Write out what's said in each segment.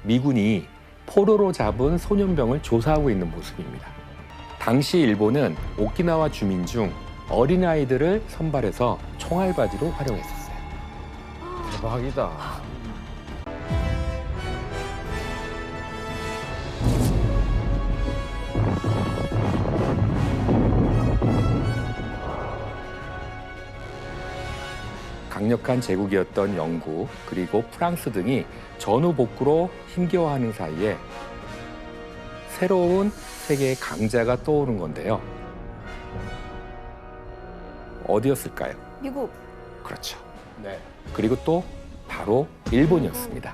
미군이 포로로 잡은 소년병을 조사하고 있는 모습입니다. 당시 일본은 오키나와 주민 중 어린아이들을 선발해서 총알바지로 활용했었어요. 대박이다. 강력한 제국이었던 영국 그리고 프랑스 등이 전후 복구로 힘겨워하는 사이에 새로운 세계의 강자가 떠오른 건데요. 어디였을까요? 미국. 그렇죠. 네. 그리고 또 바로 일본이었습니다.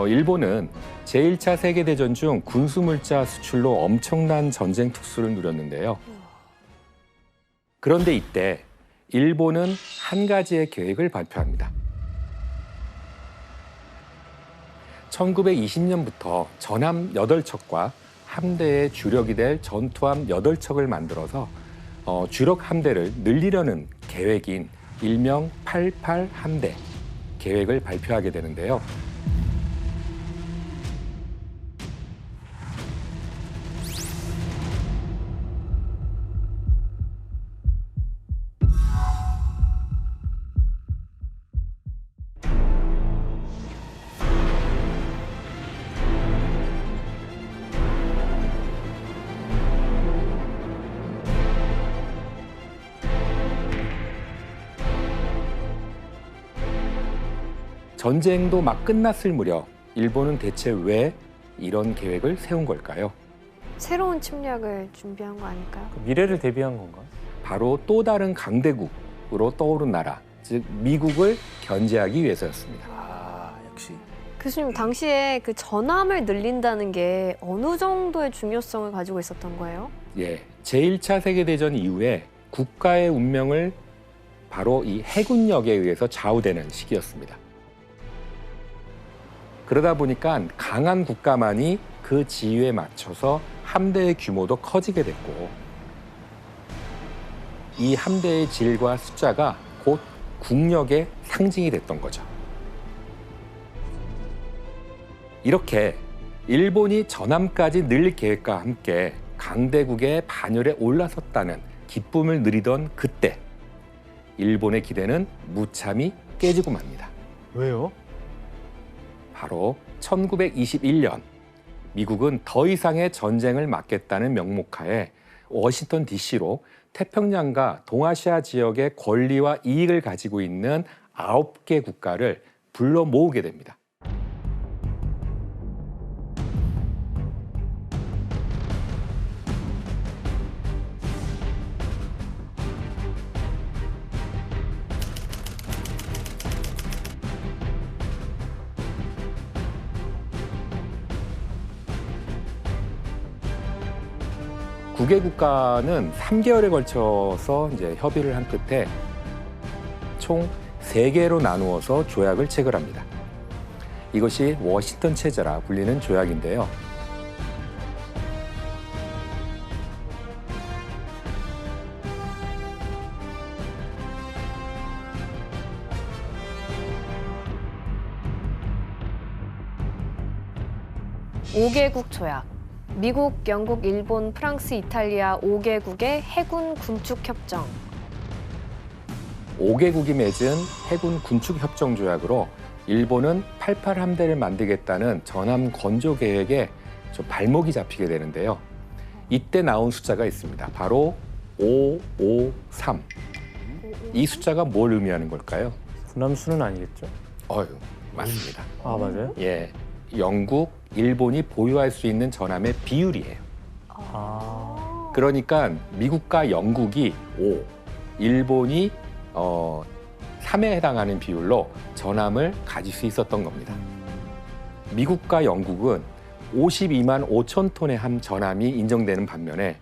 일본은 제1차 세계대전 중 군수물자 수출로 엄청난 전쟁 특수를 누렸는데요. 그런데 이때 일본은 한 가지의 계획을 발표합니다. 1920년부터 전함 8척과 함대의 주력이 될 전투함 8척을 만들어서 주력 함대를 늘리려는 계획인 일명 88 함대 계획을 발표하게 되는데요. 전쟁도 막 끝났을 무렵 일본은 대체 왜 이런 계획을 세운 걸까요? 새로운 침략을 준비한 거 아닐까요? 미래를 대비한 건가? 바로 또 다른 강대국으로 떠오른 나라, 즉 미국을 견제하기 위해서였습니다. 아, 역시. 교수님, 당시에 그 전함을 늘린다는 게 어느 정도의 중요성을 가지고 있었던 거예요? 예, 제1차 세계대전 이후에 국가의 운명을 바로 이 해군력에 의해서 좌우되는 시기였습니다. 그러다 보니까 강한 국가만이 그 지위에 맞춰서 함대의 규모도 커지게 됐고 이 함대의 질과 숫자가 곧 국력의 상징이 됐던 거죠. 이렇게 일본이 전함까지 늘릴 계획과 함께 강대국의 반열에 올라섰다는 기쁨을 누리던 그때 일본의 기대는 무참히 깨지고 맙니다. 왜요? 바로 1921년 미국은 더 이상의 전쟁을 막겠다는 명목하에 워싱턴 DC로 태평양과 동아시아 지역의 권리와 이익을 가지고 있는 9개 국가를 불러 모으게 됩니다. 구 개 국가는 3개월에 걸쳐서 이제 협의를 한 끝에 총 3개로 나누어서 조약을 체결합니다. 이것이 워싱턴 체제라 불리는 조약인데요. (5개국) 조약. 미국, 영국, 일본, 프랑스, 이탈리아 5개국의 해군 군축 협정. 5개국이 맺은 해군 군축 협정 조약으로 일본은 88 함대를 만들겠다는 전함 건조 계획에 좀 발목이 잡히게 되는데요. 이때 나온 숫자가 있습니다. 바로 553. 이 숫자가 뭘 의미하는 걸까요? 군함수는 아니겠죠? 맞습니다. 아, 맞아요? 예, 영국, 일본이 보유할 수 있는 전함의 비율이에요. 아. 그러니까 미국과 영국이 5, 일본이 3에 해당하는 비율로 전함을 가질 수 있었던 겁니다. 미국과 영국은 52만 5천 톤의 전함이 인정되는 반면에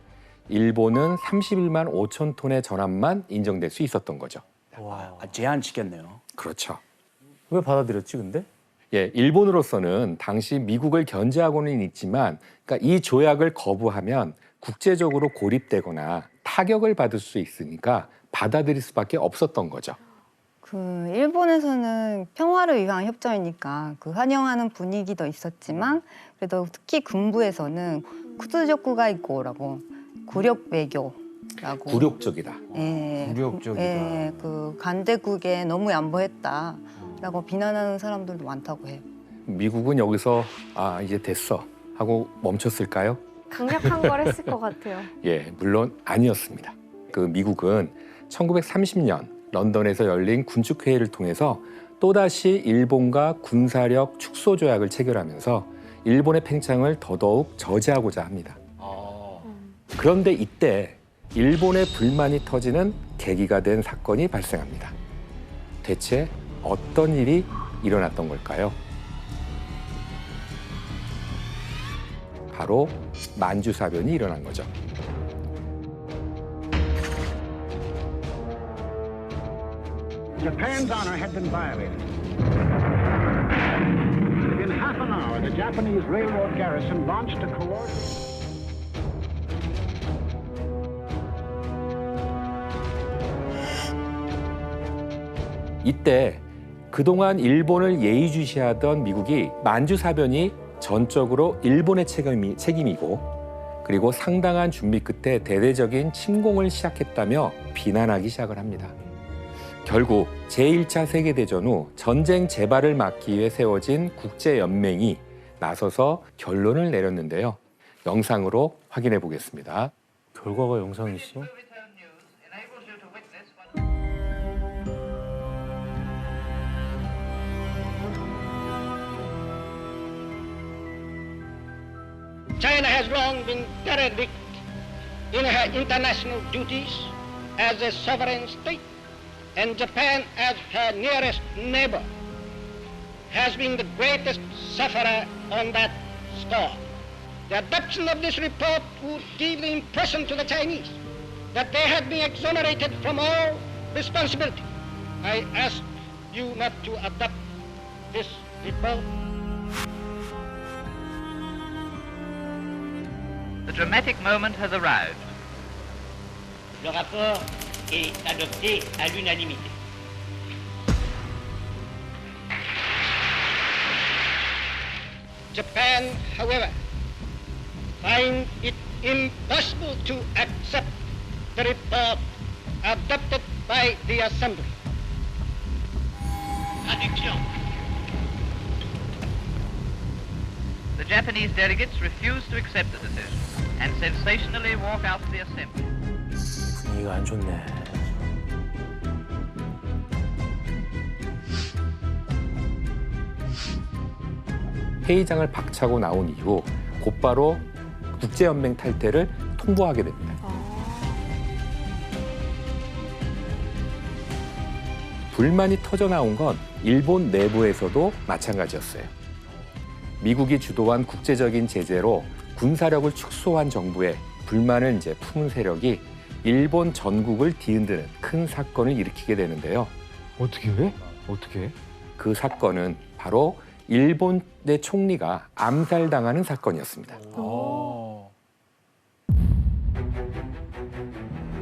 일본은 31만 5천 톤의 전함만 인정될 수 있었던 거죠. 와. 제한시켰네요. 그렇죠. 왜 받아들였지, 근데? 예, 일본으로서는 당시 미국을 견제하고는 있지만, 그러니까 이 조약을 거부하면 국제적으로 고립되거나 타격을 받을 수 있으니까 받아들일 수밖에 없었던 거죠. 그 일본에서는 평화를 위한 협정이니까 그 환영하는 분위기도 있었지만 그래도 특히 군부에서는 쿠츠조쿠가 있고라고 굴욕 외교라고 굴욕적이다. 예, 굴욕적이다. 예, 그 간대국에 너무 양보했다라고 비난하는 사람들도 많다고 해요. 미국은 여기서 아 이제 됐어 하고 멈췄을까요? 강력한 걸 했을 것 같아요. 예, 물론 아니었습니다. 그 미국은 1930년 런던에서 열린 군축회의를 통해서 또다시 일본과 군사력 축소 조약을 체결하면서 일본의 팽창을 더더욱 저지하고자 합니다. 그런데 이때 일본의 불만이 터지는 계기가 된 사건이 발생합니다. 대체 어떤 일이 일어났던 걸까요? 바로 만주사변이 일어난 거죠. Japan's honor had been violated. Within half an hour, the Japanese railroad garrison launched a coordinated... 이때 그동안 일본을 예의주시하던 미국이 만주사변이 전적으로 일본의 책임이고 그리고 상당한 준비 끝에 대대적인 침공을 시작했다며 비난하기 시작을 합니다. 결국 제1차 세계대전 후 전쟁 재발을 막기 위해 세워진 국제연맹이 나서서 결론을 내렸는데요. 영상으로 확인해 보겠습니다. 결과가 영상이 있어? China has long been derelict in her international duties as a sovereign state, and Japan, as her nearest neighbor, has been the greatest sufferer on that score. The adoption of this report would give the impression to the Chinese that they had been exonerated from all responsibility. I ask you not to adopt this report. The dramatic moment has arrived. Le rapport est adopté à l'unanimité. Japan, however, finds it impossible to accept the report adopted by the Assembly. Traduction. The Japanese delegates refuse to accept the decision and sensationally walk out of the assembly. 분위기가 안 좋네. 회의장을 박차고 나온 이후 곧바로 국제연맹 탈퇴를 통보하게 됩니다. 불만이 터져 나온 건 일본 내부에서도 마찬가지였어요. 미국이 주도한 국제적인 제재로 군사력을 축소한 정부에 불만을 이제 품은 세력이 일본 전국을 뒤흔드는 큰 사건을 일으키게 되는데요. 어떻게 해? 어떻게 해? 그 사건은 바로 일본의 총리가 암살당하는 사건이었습니다.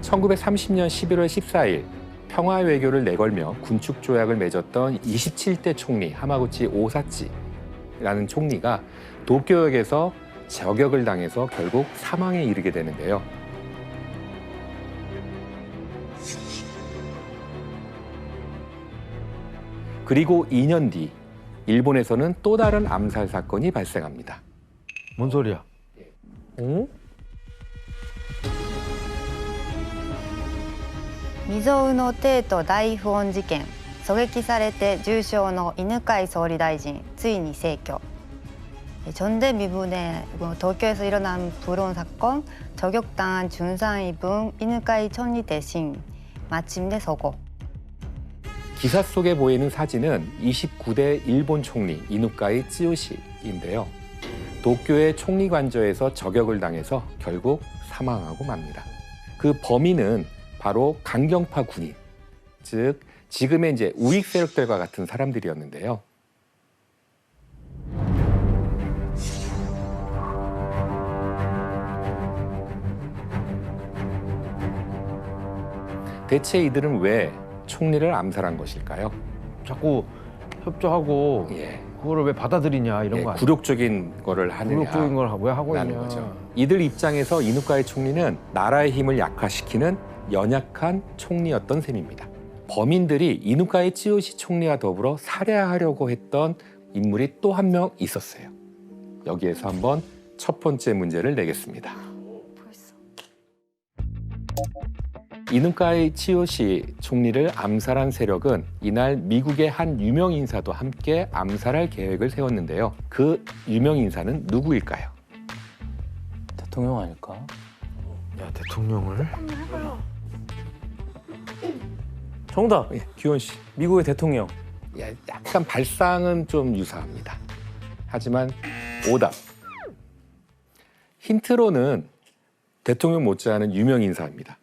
1930년 11월 14일 평화 외교를 내걸며 군축 조약을 맺었던 27대 총리 하마구치 오사치라는 총리가 도쿄역에서 저격을 당해서 결국 사망에 이르게 되는데요. 그리고 2년 뒤 일본에서는 또 다른 암살 사건이 발생합니다. 뭔 소리야? 어? 未曾有の帝都大不穏事件狙撃されて重傷の犬飼総理大臣ついに逝去전대미분의 도쿄에서 일어난 불온 사건 저격당한 준상 입은 이누카이 총리 대신 마침내 서고 기사 속에 보이는 사진은 29대 일본 총리 이누카이 찌요시인데요. 도쿄의 총리 관저에서 저격을 당해서 결국 사망하고 맙니다. 그 범인은 바로 강경파 군인, 즉 지금의 이제 우익 세력들과 같은 사람들이었는데요. 대체 이들은 왜 총리를 암살한 것일까요? 자꾸 협조하고 예, 그거를 왜 받아들이냐 이런 예, 거 아니야? 굴욕적인 거를 하느냐. 굴욕적인 걸 왜 하고 라는 있냐? 거죠. 이들 입장에서 이누카이 총리는 나라의 힘을 약화시키는 연약한 총리였던 셈입니다. 범인들이 이누카이 찌요시 총리와 더불어 살해하려고 했던 인물이 또 한 명 있었어요. 여기에서 한번 첫 번째 문제를 내겠습니다. 벌써. 이누카이 찌요시 총리를 암살한 세력은 이날 미국의 한 유명 인사도 함께 암살할 계획을 세웠는데요. 그 유명 인사는 누구일까요? 대통령 아닐까? 야 대통령을? 정답. 예, 규현 씨. 미국의 대통령. 예, 약간 발상은 좀 유사합니다. 하지만 오답. 힌트로는 대통령 못지않은 유명 인사입니다.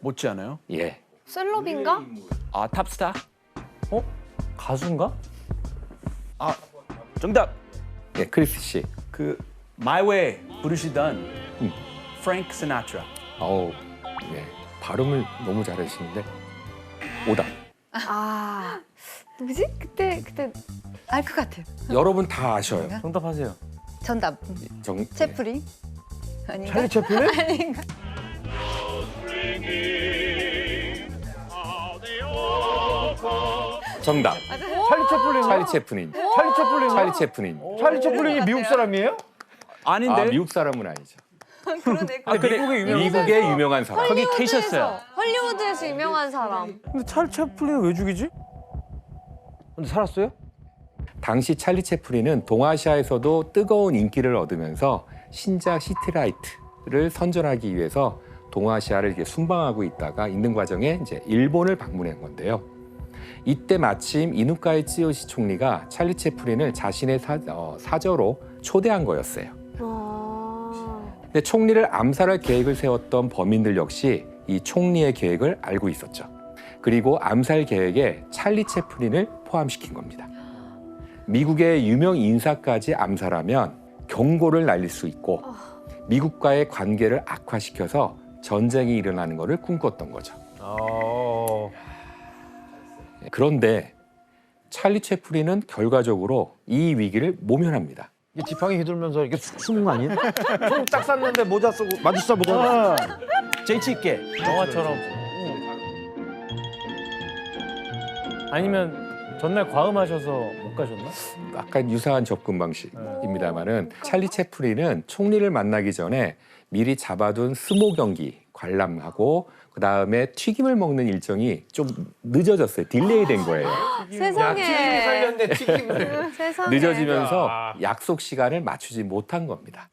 못지 않아요? 예. 셀럽인가? 아, 탑스타? 가수인가? 정답. 예, 크리스 씨. 그 My Way 부르시던 프랭크 시나트라. 어우, 예. 발음을 너무 잘하시는데 오답. 아, 누구지? 그때 알 것 같아요. 여러분 다 아셔요. 정답하세요. 정답. 정, 채플린? 아닌가? 찰리 채플린? 아닌가? 정답. 찰리 채플린? 찰리 채플린. 찰리 채플린? 찰리 채플린. 찰리 채플린이 미국 사람이에요? 아닌데? 아, 미국 사람은 아니죠. 근데 미국의 유명한 사람. 거기 계셨어요. 헐리우드에서 유명한 사람. 근데 찰리 채플린 왜 죽이지? 근데 살았어요? 당시 찰리 채플린은 동아시아에서도 뜨거운 인기를 얻으면서 신작 시티라이트를 선전하기 위해서 동아시아를 이렇게 순방하고 있는 과정에 이제 일본을 방문한 건데요. 이때 마침 이누카이 찌요시 총리가 찰리 채플린을 자신의 사저로 초대한 거였어요. 근데 총리를 암살할 계획을 세웠던 범인들 역시 이 총리의 계획을 알고 있었죠. 그리고 암살 계획에 찰리 채플린을 포함시킨 겁니다. 미국의 유명 인사까지 암살하면 경고를 날릴 수 있고 미국과의 관계를 악화시켜서 전쟁이 일어나는 것을 꿈꿨던 거죠. 그런데 찰리 채플린은 결과적으로 이 위기를 모면합니다. 이게 지팡이 휘둘면서 이렇게 쑥 쓰는 거 아니에요? 총 딱 쐈는데 모자 쓰고 마주사 모자. 재치 있게. 영화처럼. 아니면 전날 과음하셔서 못 가셨나? 약간 유사한 접근 방식입니다만은 찰리 채플린은 총리를 만나기 전에 미리 잡아둔 스모 경기 관람하고 그 다음에 튀김을 먹는 일정이 좀 늦어졌어요. 딜레이 된 거예요. 세상에. 살렸네 튀김을. 세상에. 늦어지면서 약속 시간을 맞추지 못한 겁니다.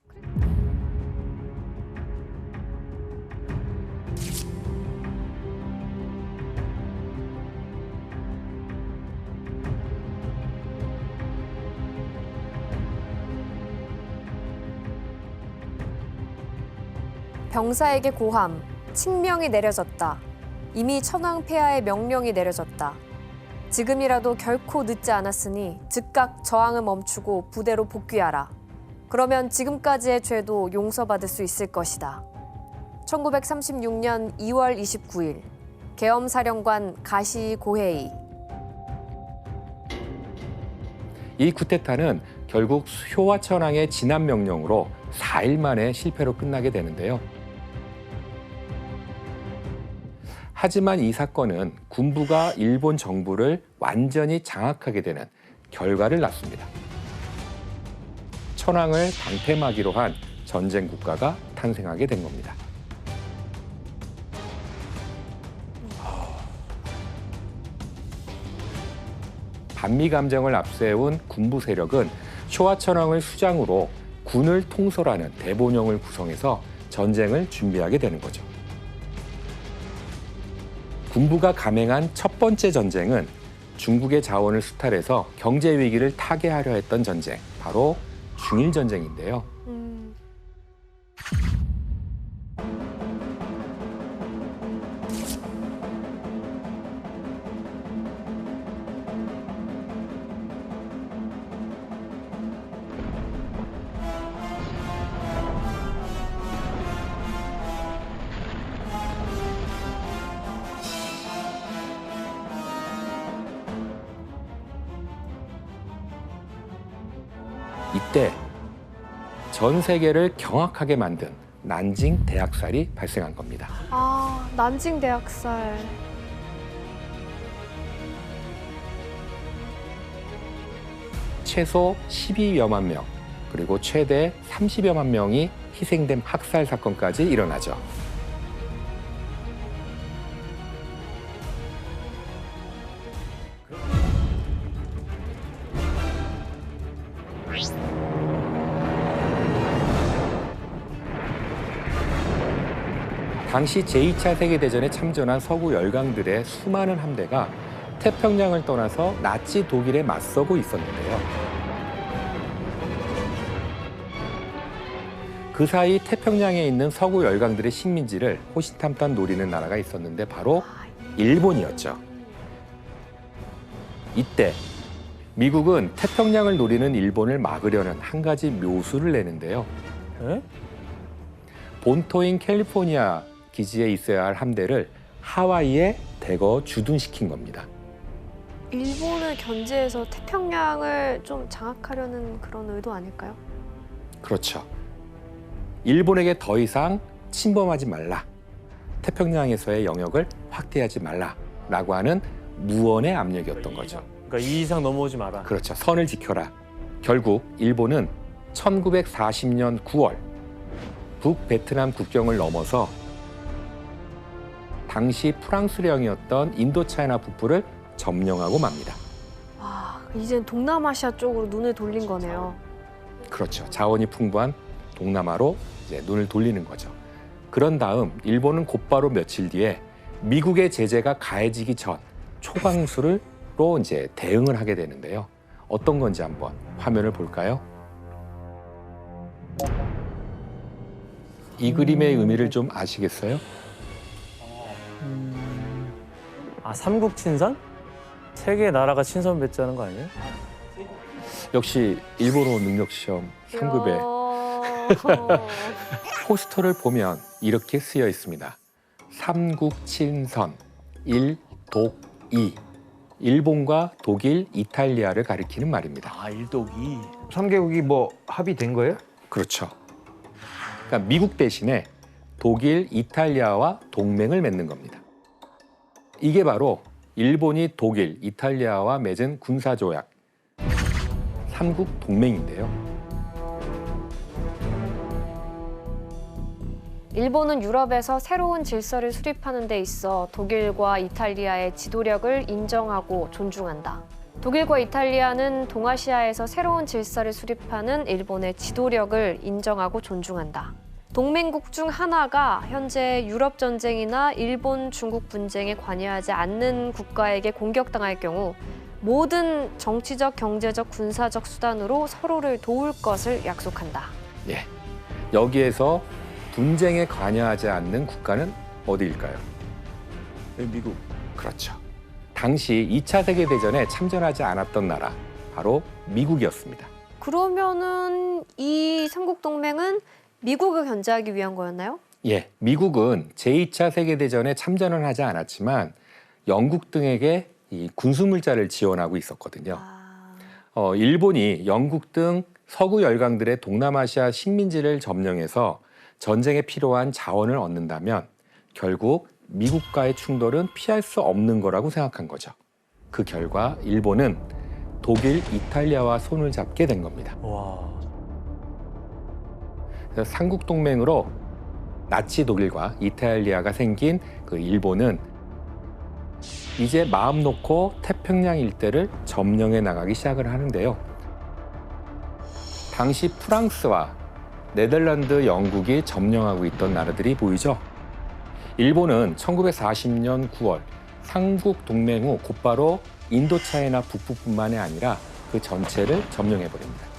병사에게 고함, 칙명이 내려졌다. 이미 천황폐하의 명령이 내려졌다. 지금이라도 결코 늦지 않았으니 즉각 저항을 멈추고 부대로 복귀하라. 그러면 지금까지의 죄도 용서받을 수 있을 것이다. 1936년 2월 29일 계엄사령관 가시 고헤이. 이 쿠데타는 결국 효화천황의 진압 명령으로 4일 만에 실패로 끝나게 되는데요. 하지만 이 사건은 군부가 일본 정부를 완전히 장악하게 되는 결과를 낳습니다. 천황을 방패막이로 한 전쟁 국가가 탄생하게 된 겁니다. 반미 감정을 앞세운 군부 세력은 효화천황을 수장으로 군을 통솔하는 대본영을 구성해서 전쟁을 준비하게 되는 거죠. 군부가 감행한 첫 번째 전쟁은 중국의 자원을 수탈해서 경제 위기를 타개하려 했던 전쟁, 바로 중일전쟁인데요. 이때 전 세계를 경악하게 만든 난징 대학살이 발생한 겁니다. 아, 난징 대학살. 최소 12여만 명, 그리고 최대 30여만 명이 희생된 학살 사건까지 일어나죠. 당시 제2차 세계대전에 참전한 서구 열강들의 수많은 함대가 태평양을 떠나서 나치 독일에 맞서고 있었는데요. 그 사이 태평양에 있는 서구 열강들의 식민지를 호시탐탐 노리는 나라가 있었는데 바로 일본이었죠. 이때 미국은 태평양을 노리는 일본을 막으려는 한 가지 묘수를 내는데요. 에? 본토인 캘리포니아 기지에 있어야 할 함대를 하와이에 대거 주둔시킨 겁니다. 일본을 견제해서 태평양을 좀 장악하려는 그런 의도 아닐까요? 그렇죠. 일본에게 더 이상 침범하지 말라. 태평양에서의 영역을 확대하지 말라라고 하는 무언의 압력이었던 거죠. 그러니까 이 이상 넘어오지 마라. 그렇죠. 선을 지켜라. 결국 일본은 1940년 9월 북베트남 국경을 넘어서 당시 프랑스령이었던 인도차이나 북부를 점령하고 맙니다. 아, 이젠 동남아시아 쪽으로 눈을 돌린 거네요. 그렇죠. 자원이 풍부한 동남아로 이제 눈을 돌리는 거죠. 그런 다음 일본은 곧바로 며칠 뒤에 미국의 제재가 가해지기 전 초강수로 이제 대응을 하게 되는데요. 어떤 건지 한번 화면을 볼까요? 이 그림의 의미를 좀 아시겠어요? 아, 삼국 친선? 세 개의 나라가 친선 배치하는 거 아니에요? 역시 일본어 능력 시험 3급에 이야. 포스터를 보면 이렇게 쓰여 있습니다. 삼국친선 1, 독, 2. 일본과 독일, 이탈리아를 가리키는 말입니다. 아, 일독이. 3개국이 뭐 합의된 거예요? 그렇죠. 그러니까 미국 대신에 독일, 이탈리아와 동맹을 맺는 겁니다. 이게 바로 일본이 독일, 이탈리아와 맺은 군사조약, 삼국 동맹인데요. 일본은 유럽에서 새로운 질서를 수립하는 데 있어 독일과 이탈리아의 지도력을 인정하고 존중한다. 독일과 이탈리아는 동아시아에서 새로운 질서를 수립하는 일본의 지도력을 인정하고 존중한다. 동맹국 중 하나가 현재 유럽 전쟁이나 일본, 중국 분쟁에 관여하지 않는 국가에게 공격당할 경우 모든 정치적, 경제적, 군사적 수단으로 서로를 도울 것을 약속한다. 예. 여기에서 분쟁에 관여하지 않는 국가는 어디일까요? 미국. 그렇죠. 당시 2차 세계대전에 참전하지 않았던 나라, 바로 미국이었습니다. 그러면은 이 삼국동맹은 미국을 견제하기 위한 거였나요? 예, 미국은 제2차 세계대전에 참전은 하지 않았지만 영국 등에게 이 군수물자를 지원하고 있었거든요. 일본이 영국 등 서구 열강들의 동남아시아 식민지를 점령해서 전쟁에 필요한 자원을 얻는다면 결국 미국과의 충돌은 피할 수 없는 거라고 생각한 거죠. 그 결과 일본은 독일, 이탈리아와 손을 잡게 된 겁니다. 와. 그래서 삼국동맹으로 나치 독일과 이탈리아가 생긴 그 일본은 이제 마음 놓고 태평양 일대를 점령해 나가기 시작을 하는데요. 당시 프랑스와 네덜란드, 영국이 점령하고 있던 나라들이 보이죠. 일본은 1940년 9월 삼국동맹 후 곧바로 인도차이나 북부뿐만이 아니라 그 전체를 점령해버립니다.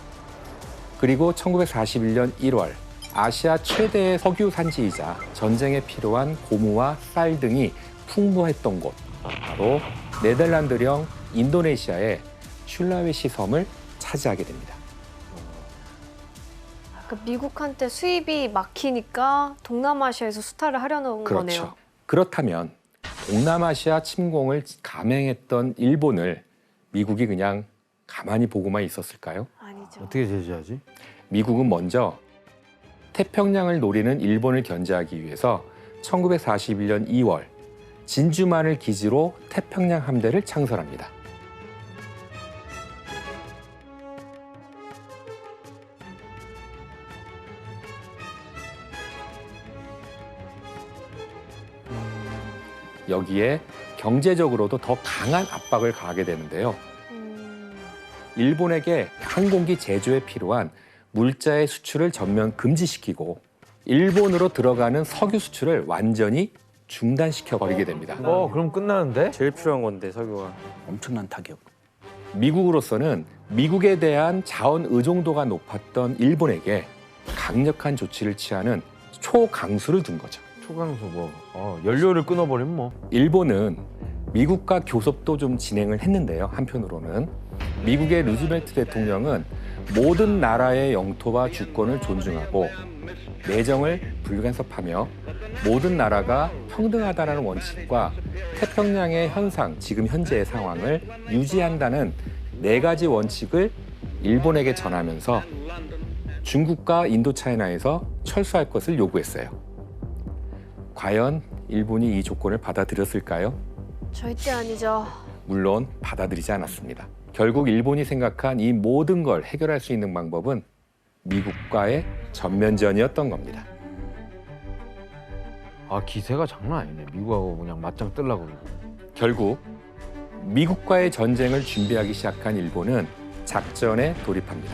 그리고 1941년 1월 아시아 최대의 석유 산지이자 전쟁에 필요한 고무와 쌀 등이 풍부했던 곳, 바로 네덜란드령 인도네시아의 슐라웨시 섬을 차지하게 됩니다. 그러니까 미국한테 수입이 막히니까 동남아시아에서 수탈을 하려는 그렇죠. 거네요. 그렇다면 동남아시아 침공을 감행했던 일본을 미국이 그냥 가만히 보고만 있었을까요? 아니죠. 어떻게 제재하지? 미국은 먼저 태평양을 노리는 일본을 견제하기 위해서 1941년 2월 진주만을 기지로 태평양 함대를 창설합니다. 여기에 경제적으로도 더 강한 압박을 가하게 되는데요. 일본에게 항공기 제조에 필요한 물자의 수출을 전면 금지시키고 일본으로 들어가는 석유 수출을 완전히 중단시켜 버리게 됩니다. 그럼 끝나는데? 제일 필요한 건데 석유가. 엄청난 타격. 미국으로서는 미국에 대한 자원 의존도가 높았던 일본에게 강력한 조치를 취하는 초강수를 둔 거죠. 초강수 연료를 끊어버리면 뭐. 일본은 미국과 교섭도 좀 진행을 했는데요. 한편으로는 미국의 루즈벨트 대통령은 모든 나라의 영토와 주권을 존중하고 내정을 불간섭하며 모든 나라가 평등하다는 원칙과 태평양의 현상, 지금 현재의 상황을 유지한다는 4가지 원칙을 일본에게 전하면서 중국과 인도차이나에서 철수할 것을 요구했어요. 과연 일본이 이 조건을 받아들였을까요? 절대 아니죠. 물론 받아들이지 않았습니다. 결국 일본이 생각한 이 모든 걸 해결할 수 있는 방법은 미국과의 전면전이었던 겁니다. 기세가 장난 아니네. 미국하고 그냥 맞짱 뜨려고 그러고. 결국 미국과의 전쟁을 준비하기 시작한 일본은 작전에 돌입합니다.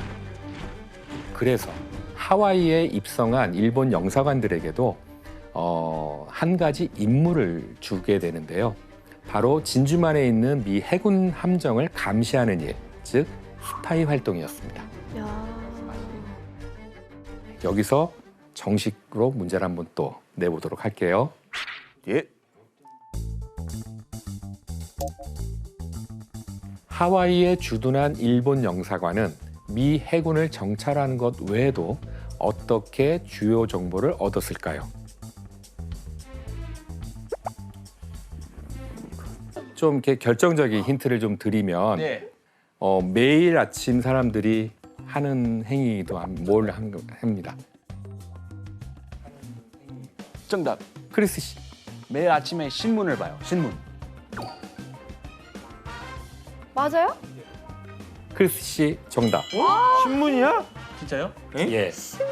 그래서 하와이에 입성한 일본 영사관들에게도 한 가지 임무를 주게 되는데요. 바로 진주만에 있는 미 해군 함정을 감시하는 일, 즉 스파이 활동이었습니다. 여기서 정식으로 문제를 한번 또 내보도록 할게요. 예. 하와이에 주둔한 일본 영사관은 미 해군을 정찰하는 것 외에도 어떻게 주요 정보를 얻었을까요? 좀 이렇게 결정적인 힌트를 좀 드리면 매일 아침 사람들이 하는 행위도 뭘 합니다. 정답. 크리스 씨. 매일 아침에 신문을 봐요. 신문. 맞아요? 크리스 씨 정답. 신문이야? 진짜요? 예. 신문.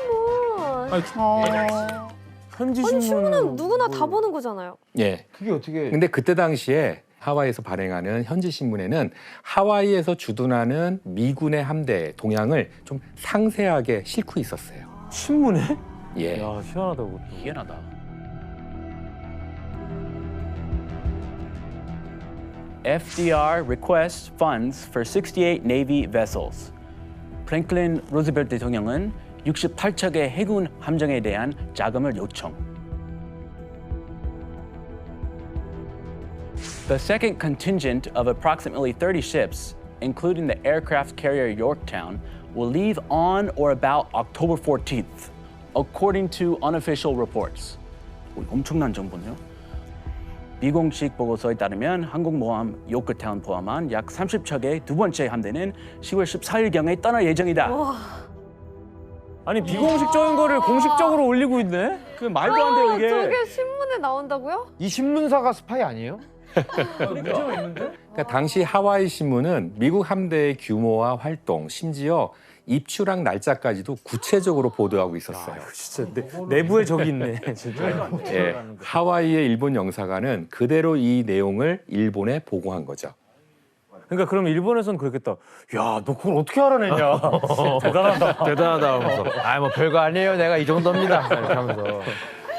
현지 아니, 신문은 신문은 누구나 다 보는 거잖아요. 예. 그게 어떻게? 근데 그때 당시에 하와이에서 발행하는 현지 신문에는 하와이에서 주둔하는 미군의 함대의 동향을 좀 상세하게 싣고 있었어요. 신문에? 예. 야 희한하다 그것도. 희한하다. FDR requests funds for 68 Navy vessels. 프랭클린 루즈벨트 대통령은 68척의 해군 함정에 대한 자금을 요청. The second contingent of approximately 30 ships, including the aircraft carrier Yorktown, will leave on or about October 14th, according to unofficial reports. 엄청난 정보네요. 비공식 보고서에 따르면 항공모함 요크타운 포함한 약 30척의 두 번째 함대는 10월 14일경에 떠날 예정이다. 아니 비공식적인 거를 공식적으로 올리고 있네? 그 말도 안 돼요 이게. 저게 신문에 나온다고요? 이 신문사가 스파이 아니에요? 그러니까 당시 하와이 신문은 미국 함대의 규모와 활동, 심지어 입출항 날짜까지도 구체적으로 보도하고 있었어요. 진짜 내부에 적이 있네 진짜. 예, 하와이의 일본 영사관은 그대로 이 내용을 일본에 보고한 거죠. 그러니까 그럼 일본에서는 그랬겠다. 야, 너 그걸 어떻게 알아냈냐? 대단하다. 대단하다 하면서. 뭐 별거 아니에요. 내가 이 정도입니다. 이렇게 하면서.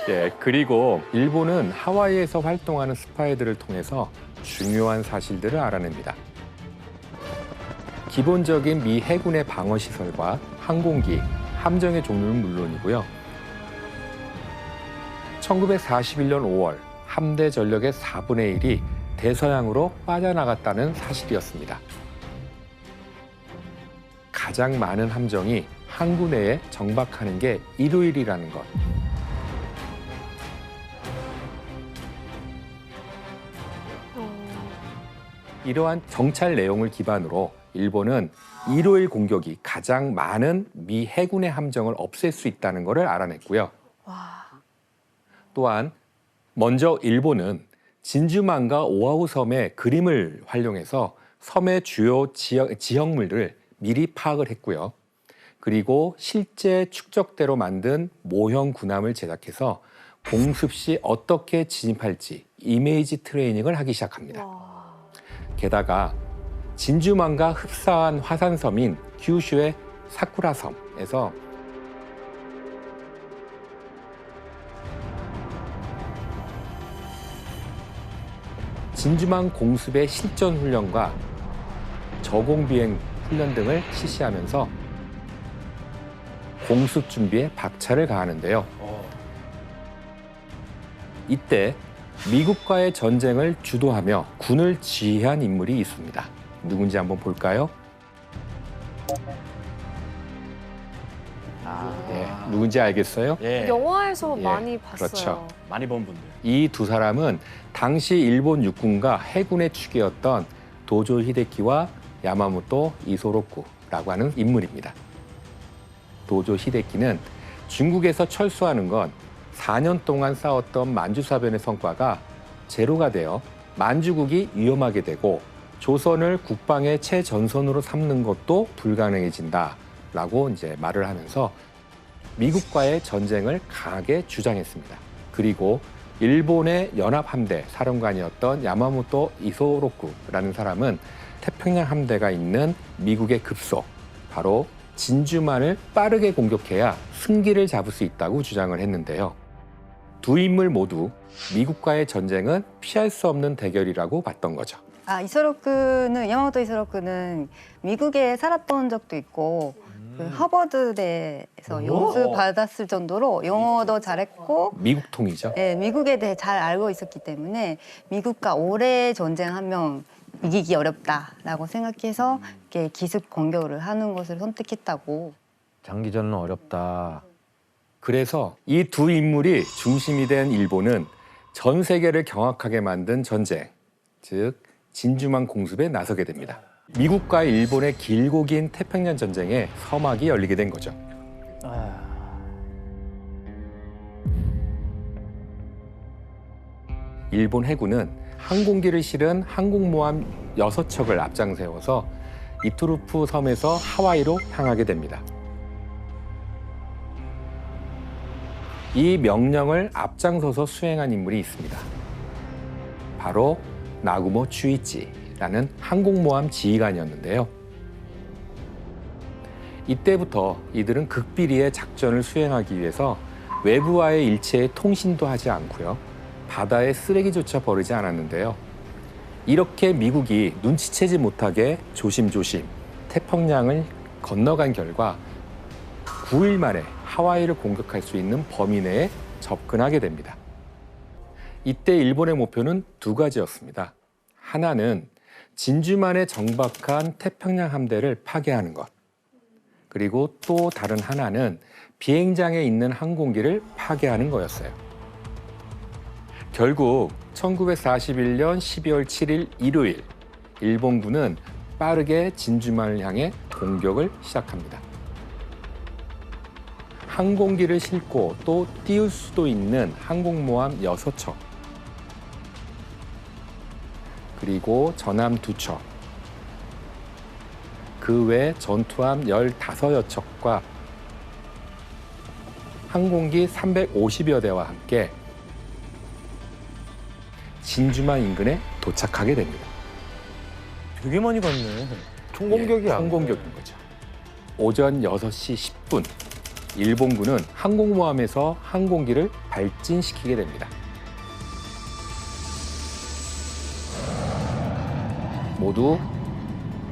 예, 그리고 일본은 하와이에서 활동하는 스파이들을 통해서 중요한 사실들을 알아냅니다. 기본적인 미 해군의 방어 시설과 항공기, 함정의 종류는 물론이고요. 1941년 5월 함대 전력의 4분의 1이 대서양으로 빠져나갔다는 사실이었습니다. 가장 많은 함정이 항구 내에 정박하는 게 일요일이라는 것. 이러한 정찰 내용을 기반으로 일본은 151 공격이 가장 많은 미 해군의 함정을 없앨 수 있다는 것을 알아냈고요. 또한 먼저 일본은 진주만과 오아후 섬의 그림을 활용해서 섬의 주요 지형물을 미리 파악을 했고요. 그리고 실제 축적대로 만든 모형 군함을 제작해서 공습 시 어떻게 진입할지 이미지 트레이닝을 하기 시작합니다. 게다가 진주만과 흡사한 화산섬인 규슈의 사쿠라섬에서 진주만 공습의 실전 훈련과 저공 비행 훈련 등을 실시하면서 공습 준비에 박차를 가하는데요. 이때 미국과의 전쟁을 주도하며 군을 지휘한 인물이 있습니다. 누군지 한번 볼까요? 누군지 알겠어요? 예. 영화에서 예, 많이 봤어요. 그렇죠. 많이 본 분들. 이 두 사람은 당시 일본 육군과 해군의 축이었던 도조 히데키와 야마모토 이소로쿠라고 하는 인물입니다. 도조 히데키는 중국에서 철수하는 건 4년 동안 싸웠던 만주사변의 성과가 제로가 되어 만주국이 위험하게 되고 조선을 국방의 최전선으로 삼는 것도 불가능해진다라고 이제 말을 하면서 미국과의 전쟁을 강하게 주장했습니다. 그리고 일본의 연합함대 사령관이었던 야마모토 이소로쿠라는 사람은 태평양 함대가 있는 미국의 급소, 바로 진주만을 빠르게 공격해야 승기를 잡을 수 있다고 주장을 했는데요. 두 인물 모두 미국과의 전쟁은 피할 수 없는 대결이라고 봤던 거죠. 야마모토 이소로쿠는 미국에 살았던 적도 있고 그 하버드대에서 연수 받았을 정도로 영어도 잘했고 미국 통이죠. 네, 미국에 대해 잘 알고 있었기 때문에 미국과 오래 전쟁하면 이기기 어렵다라고 생각해서 이렇게 기습 공격을 하는 것을 선택했다고. 장기전은 어렵다. 그래서 이 두 인물이 중심이 된 일본은 전 세계를 경악하게 만든 전쟁, 즉 진주만 공습에 나서게 됩니다. 미국과 일본의 길고 긴 태평양 전쟁에 서막이 열리게 된 거죠. 일본 해군은 항공기를 실은 항공모함 6척을 앞장 세워서 이투루프 섬에서 하와이로 향하게 됩니다. 이 명령을 앞장서서 수행한 인물이 있습니다. 바로 나구모 추이치라는 항공모함 지휘관이었는데요. 이때부터 이들은 극비리의 작전을 수행하기 위해서 외부와의 일체의 통신도 하지 않고요. 바다에 쓰레기조차 버리지 않았는데요. 이렇게 미국이 눈치채지 못하게 조심조심 태평양을 건너간 결과 9일 만에 하와이를 공격할 수 있는 범위 내에 접근하게 됩니다. 이때 일본의 목표는 두 가지였습니다. 하나는 진주만에 정박한 태평양 함대를 파괴하는 것. 그리고 또 다른 하나는 비행장에 있는 항공기를 파괴하는 거였어요. 결국 1941년 12월 7일 일요일, 일본군은 빠르게 진주만을 향해 공격을 시작합니다. 항공기를 싣고 또 띄울 수도 있는 항공모함 6척, 그리고 전함 2척, 그 외 전투함 15여 척과 항공기 350여 대와 함께 진주만 인근에 도착하게 됩니다. 되게 많이 갔네. 총공격이야. 총공격인 거죠. 오전 6시 10분, 일본군은 항공모함에서 항공기를 발진시키게 됩니다. 모두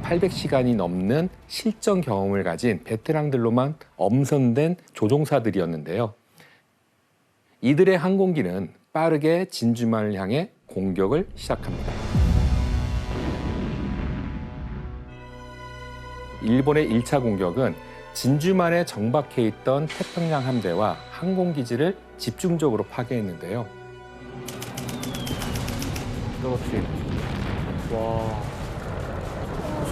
800시간이 넘는 실전 경험을 가진 베테랑들로만 엄선된 조종사들이었는데요. 이들의 항공기는 빠르게 진주만을 향해 공격을 시작합니다. 일본의 1차 공격은 진주만에 정박해 있던 태평양 함대와 항공기지를 집중적으로 파괴했는데요. 그렇지. 와.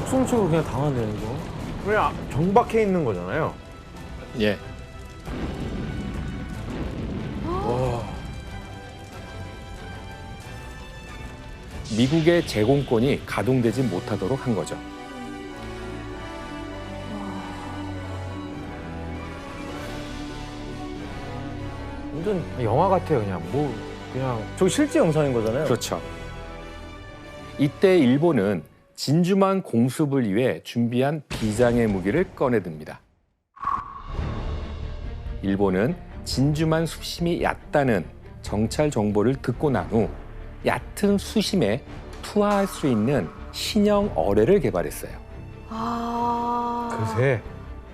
속성책으로 그냥 당하네 이거. 그냥 정박해 있는 거잖아요. 예. 미국의 제공권이 가동되지 못하도록 한 거죠. 완전 영화 같아요. 그냥 저거 실제 영상인 거잖아요. 그렇죠. 이때 일본은 진주만 공습을 위해 준비한 비장의 무기를 꺼내듭니다. 일본은 진주만 수심이 얕다는 정찰 정보를 듣고 난 후 얕은 수심에 투하할 수 있는 신형 어뢰를 개발했어요. 아. 그새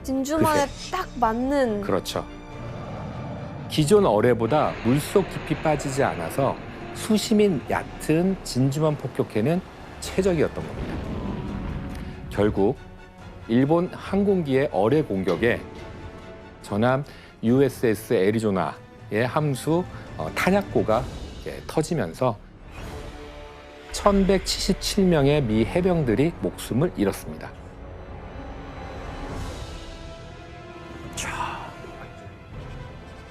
진주만에 딱 맞는. 그렇죠. 기존 어뢰보다 물속 깊이 빠지지 않아서 수심이 얕은 진주만 폭격해는 최적이었던 겁니다. 결국 일본 항공기의 어뢰 공격에 전함 USS 애리조나의 함수 탄약고가 터지면서 1177명의 미 해병들이 목숨을 잃었습니다.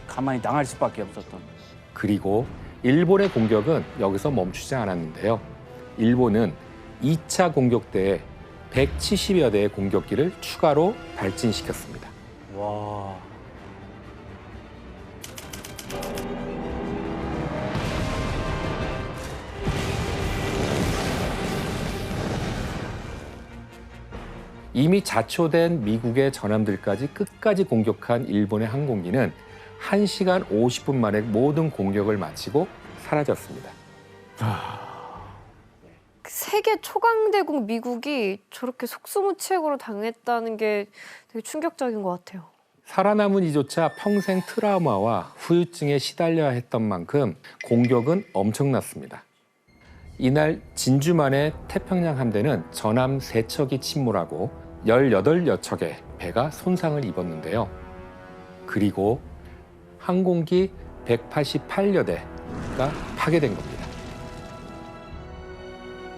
가만히 당할 수밖에 없었던. 그리고 일본의 공격은 여기서 멈추지 않았는데요. 일본은 2차 공격 때에 170여 대의 공격기를 추가로 발진시켰습니다. 와. 이미 자초된 미국의 전함들까지 끝까지 공격한 일본의 항공기는 1시간 50분 만에 모든 공격을 마치고 사라졌습니다. 세계 초강대국 미국이 저렇게 속수무책으로 당했다는 게 되게 충격적인 것 같아요. 살아남은 이조차 평생 트라우마와 후유증에 시달려야 했던 만큼 공격은 엄청났습니다. 이날 진주만의 태평양 함대는 전함 3척이 침몰하고 18여 척의 배가 손상을 입었는데요. 그리고 항공기 188여 대가 파괴된 겁니다.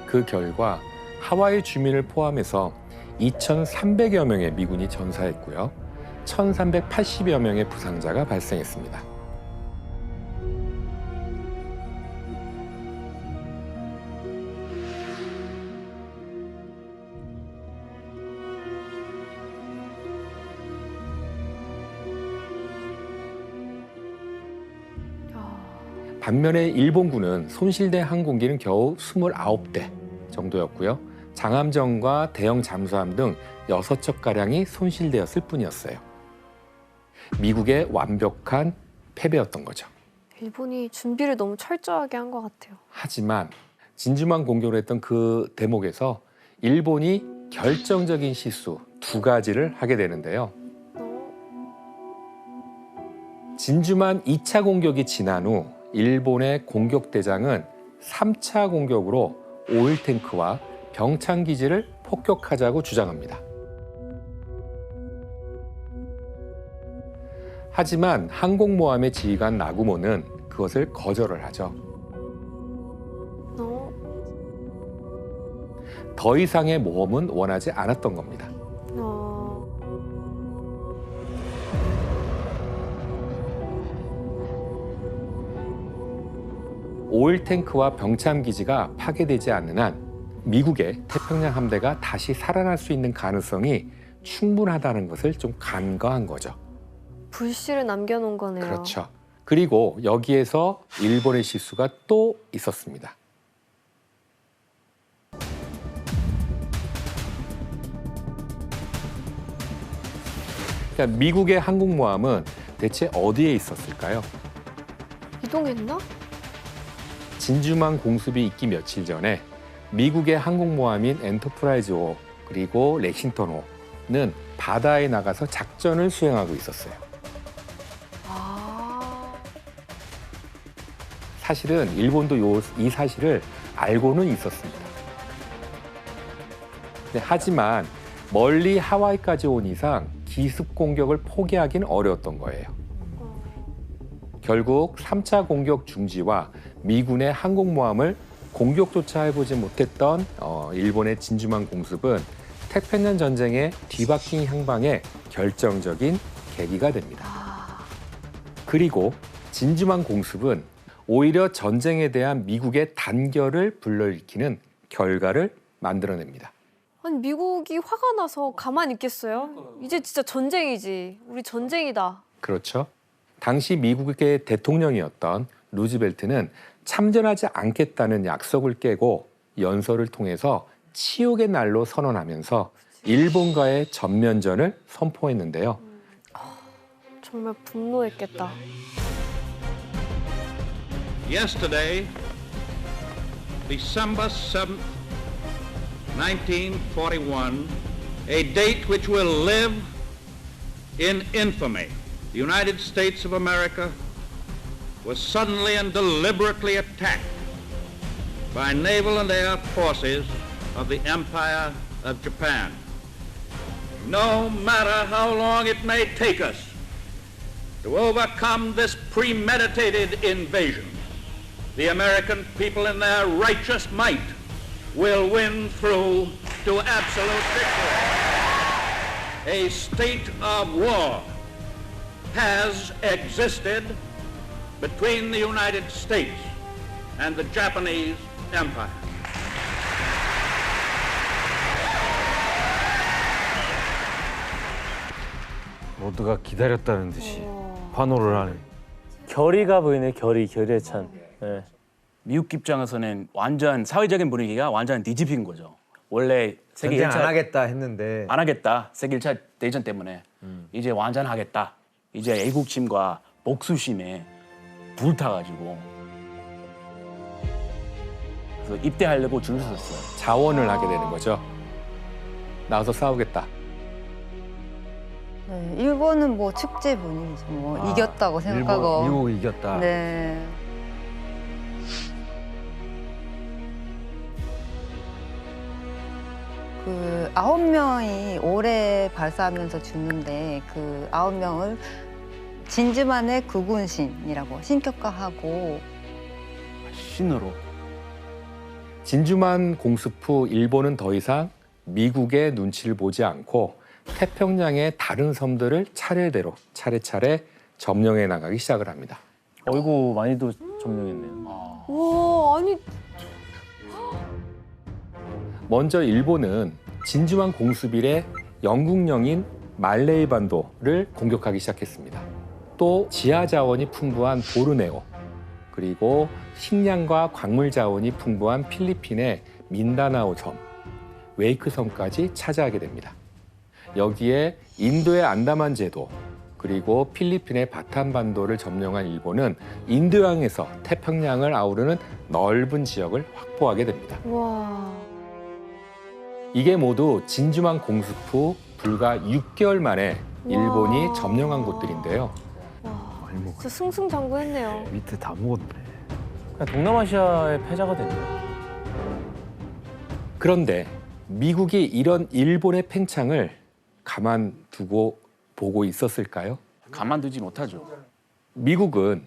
그 결과 하와이 주민을 포함해서 2,300여 명의 미군이 전사했고요. 1,380여 명의 부상자가 발생했습니다. 반면에 일본군은 손실된 항공기는 겨우 29대 정도였고요. 장함정과 대형 잠수함 등 6척가량이 손실되었을 뿐이었어요. 미국의 완벽한 패배였던 거죠. 일본이 준비를 너무 철저하게 한 것 같아요. 하지만 진주만 공격을 했던 그 대목에서 일본이 결정적인 실수 2가지를 하게 되는데요. 진주만 2차 공격이 지난 후 일본의 공격대장은 3차 공격으로 오일탱크와 병창기지를 폭격하자고 주장합니다. 하지만 항공모함의 지휘관 나구모는 그것을 거절을 하죠. 더 이상의 모험은 원하지 않았던 겁니다. 오일탱크와 병참기지가 파괴되지 않는 한 미국의 태평양 함대가 다시 살아날 수 있는 가능성이 충분하다는 것을 좀 간과한 거죠. 불씨를 남겨놓은 거네요. 그렇죠. 그리고 여기에서 일본의 실수가 또 있었습니다. 그러니까 미국의 항공모함은 대체 어디에 있었을까요? 이동했나? 진주만 공습이 있기 며칠 전에 미국의 항공모함인 엔터프라이즈-5 그리고 렉싱턴-5는 바다에 나가서 작전을 수행하고 있었어요. 사실은 일본도 이 사실을 알고는 있었습니다. 하지만 멀리 하와이까지 온 이상 기습 공격을 포기하기는 어려웠던 거예요. 결국 3차 공격 중지와 미군의 항공모함을 공격조차 해보지 못했던 일본의 진주만 공습은 태평양 전쟁의 뒤바뀐 향방의 결정적인 계기가 됩니다. 그리고 진주만 공습은 오히려 전쟁에 대한 미국의 단결을 불러일으키는 결과를 만들어냅니다. 아니 미국이 화가 나서 가만히 있겠어요? 이제 진짜 전쟁이지. 우리 전쟁이다. 그렇죠. 당시 미국의 대통령이었던 루즈벨트는 참전하지 않겠다는 약속을 깨고 연설을 통해서 치욕의 날로 선언하면서 일본과의 전면전을 선포했는데요. 정말 분노했겠다. Yesterday, December 7th, 1941, a date which will live in infamy. The United States of America was suddenly and deliberately attacked by naval and air forces of the Empire of Japan. No matter how long it may take us to overcome this premeditated invasion, the American people in their righteous might will win through to absolute victory. A state of war has existed between the United States and the Japanese Empire. 모두가 기다렸다는 듯이 환호를 하네. 결의가 보이네, 결의에 찬. 예. 미국 입장에서는 완전 사회적인 분위기가 완전 뒤집힌 거죠. 원래 세계 전쟁 1차 안 하겠다 했는데 안 하겠다. 세계 1차 대전 때문에 이제 완전 하겠다. 이제 애국심과 복수심에 불타가지고 그래서 입대하려고 줄 섰어요. 자원을 하게 되는 거죠. 나와서 싸우겠다. 네, 일본은 뭐 축제 분위기죠. 뭐 이겼다고 생각하고. 미국 이겼다. 네. 그 9명이 올해 발사하면서 죽는데 그 9명을 진주만의 구군신이라고 신격화하고 신으로. 진주만 공습 후 일본은 더 이상 미국의 눈치를 보지 않고 태평양의 다른 섬들을 차례차례 점령해 나가기 시작을 합니다. 어이구, 많이도 점령했네요. 우와, 아니 먼저 일본은 진주만 공습 이래 영국령인 말레이 반도를 공격하기 시작했습니다. 또 지하 자원이 풍부한 보르네오, 그리고 식량과 광물 자원이 풍부한 필리핀의 민다나오 섬, 웨이크 섬까지 차지하게 됩니다. 여기에 인도의 안다만 제도, 그리고 필리핀의 바탄 반도를 점령한 일본은 인도양에서 태평양을 아우르는 넓은 지역을 확보하게 됩니다. 와. 이게 모두 진주만 공습 후 불과 6개월 만에 일본이 와. 점령한 곳들인데요. 진짜 승승장구했네요. 밑에 다 먹었네. 그냥 동남아시아의 패자가 됐네요. 그런데 미국이 이런 일본의 팽창을 가만두고 보고 있었을까요? 가만두지 못하죠. 미국은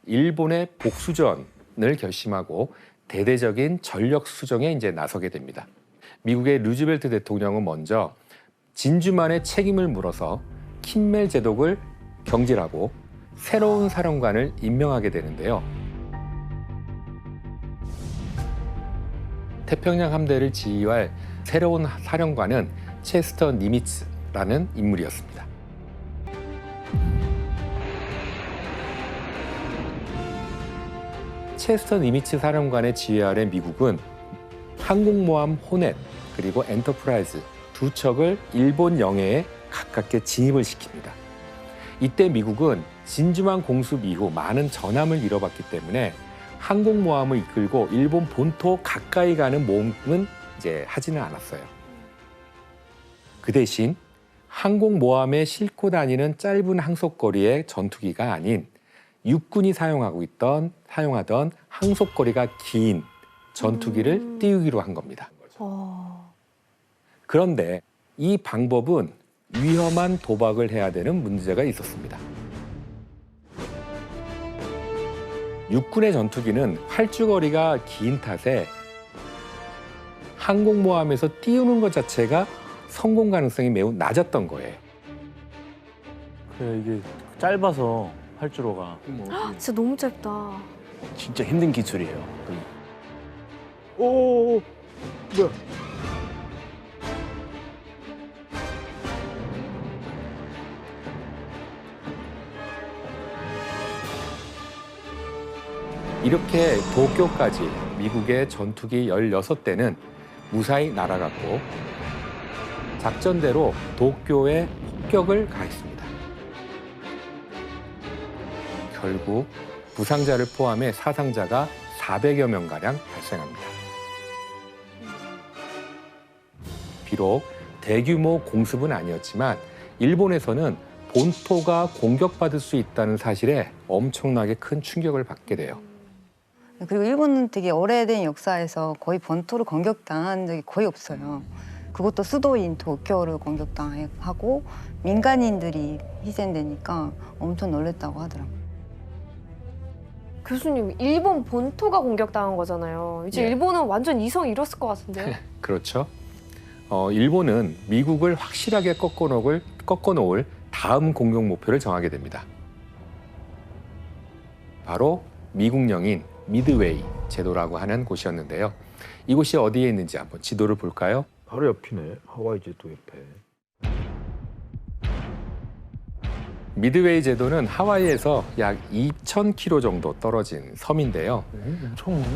일본의 복수전을 결심하고 대대적인 전력 수정에 이제 나서게 됩니다. 미국의 루즈벨트 대통령은 먼저 진주만의 책임을 물어서 킨멜 제독을 경질하고 새로운 사령관을 임명하게 되는데요. 태평양 함대를 지휘할 새로운 사령관은 체스터 니미츠라는 인물이었습니다. 체스터 니미츠 사령관의 지휘 아래 미국은 항공모함 호넷 그리고 엔터프라이즈 두 척을 일본 영해에 가깝게 진입을 시킵니다. 이때 미국은 진주만 공습 이후 많은 전함을 잃어봤기 때문에 항공모함을 이끌고 일본 본토 가까이 가는 모험은 이제 하지는 않았어요. 그 대신 항공모함에 싣고 다니는 짧은 항속거리의 전투기가 아닌 육군이 사용하던 항속거리가 긴 전투기를 띄우기로 한 겁니다. 그런데 이 방법은 위험한 도박을 해야 되는 문제가 있었습니다. 육군의 전투기는 활주거리가 긴 탓에 항공모함에서 띄우는 것 자체가 성공 가능성이 매우 낮았던 거예요. 그래 이게 짧아서 활주로가. 진짜 너무 짧다. 진짜 힘든 기술이에요. 오, 뭐야? 이렇게 도쿄까지 미국의 전투기 16대는 무사히 날아갔고 작전대로 도쿄에 폭격을 가했습니다. 결국 부상자를 포함해 사상자가 400여 명가량 발생합니다. 비록 대규모 공습은 아니었지만 일본에서는 본토가 공격받을 수 있다는 사실에 엄청나게 큰 충격을 받게 돼요. 그리고 일본은 되게 오래된 역사에서 거의 본토를 공격당한 적이 거의 없어요. 그것도 수도인 도쿄를 공격당하고 민간인들이 희생되니까 엄청 놀랬다고 하더라고요. 교수님, 일본 본토가 공격당한 거잖아요. 이제 예. 일본은 완전 이성 잃었을 것 같은데요? 그렇죠. 일본은 미국을 확실하게 꺾어놓을 다음 공격 목표를 정하게 됩니다. 바로 미국령인 미드웨이 제도라고 하는 곳이었는데요. 이곳이 어디에 있는지 한번 지도를 볼까요? 바로 옆이네. 하와이 제도 옆에. 미드웨이 제도는 하와이에서 약 2,000km 정도 떨어진 섬인데요. 엄청 오네.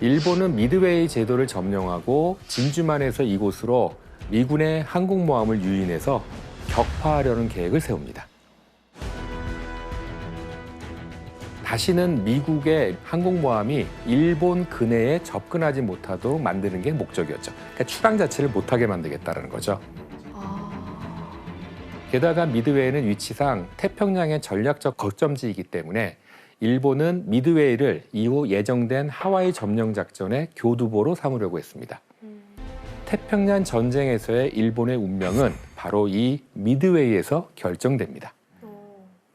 일본은 미드웨이 제도를 점령하고 진주만에서 이곳으로 미군의 항공모함을 유인해서 격파하려는 계획을 세웁니다. 다시는 미국의 항공모함이 일본 근해에 접근하지 못하도록 만드는 게 목적이었죠. 그러니까 출항 자체를 못하게 만들겠다는 거죠. 게다가 미드웨이는 위치상 태평양의 전략적 거점지이기 때문에 일본은 미드웨이를 이후 예정된 하와이 점령 작전의 교두보로 삼으려고 했습니다. 태평양 전쟁에서의 일본의 운명은 바로 이 미드웨이에서 결정됩니다.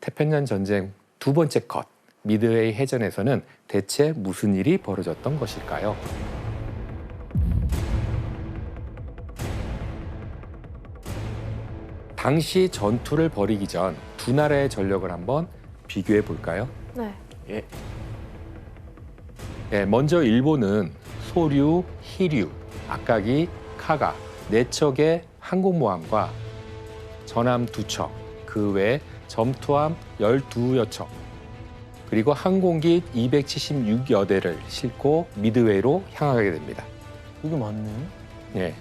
태평양 전쟁 두 번째 컷, 미드웨이 해전에서는 대체 무슨 일이 벌어졌던 것일까요? 당시 전투를 벌이기 전 두 나라의 전력을 한번 비교해 볼까요? 네. 네, 먼저 일본은 소류, 희류, 아까기, 카가 4척의 항공모함과 전함 2척, 그 외 점투함 12여 척, 그리고 항공기 276여 대를 싣고 미드웨이로 향하게 됩니다. 이게 맞네. 예.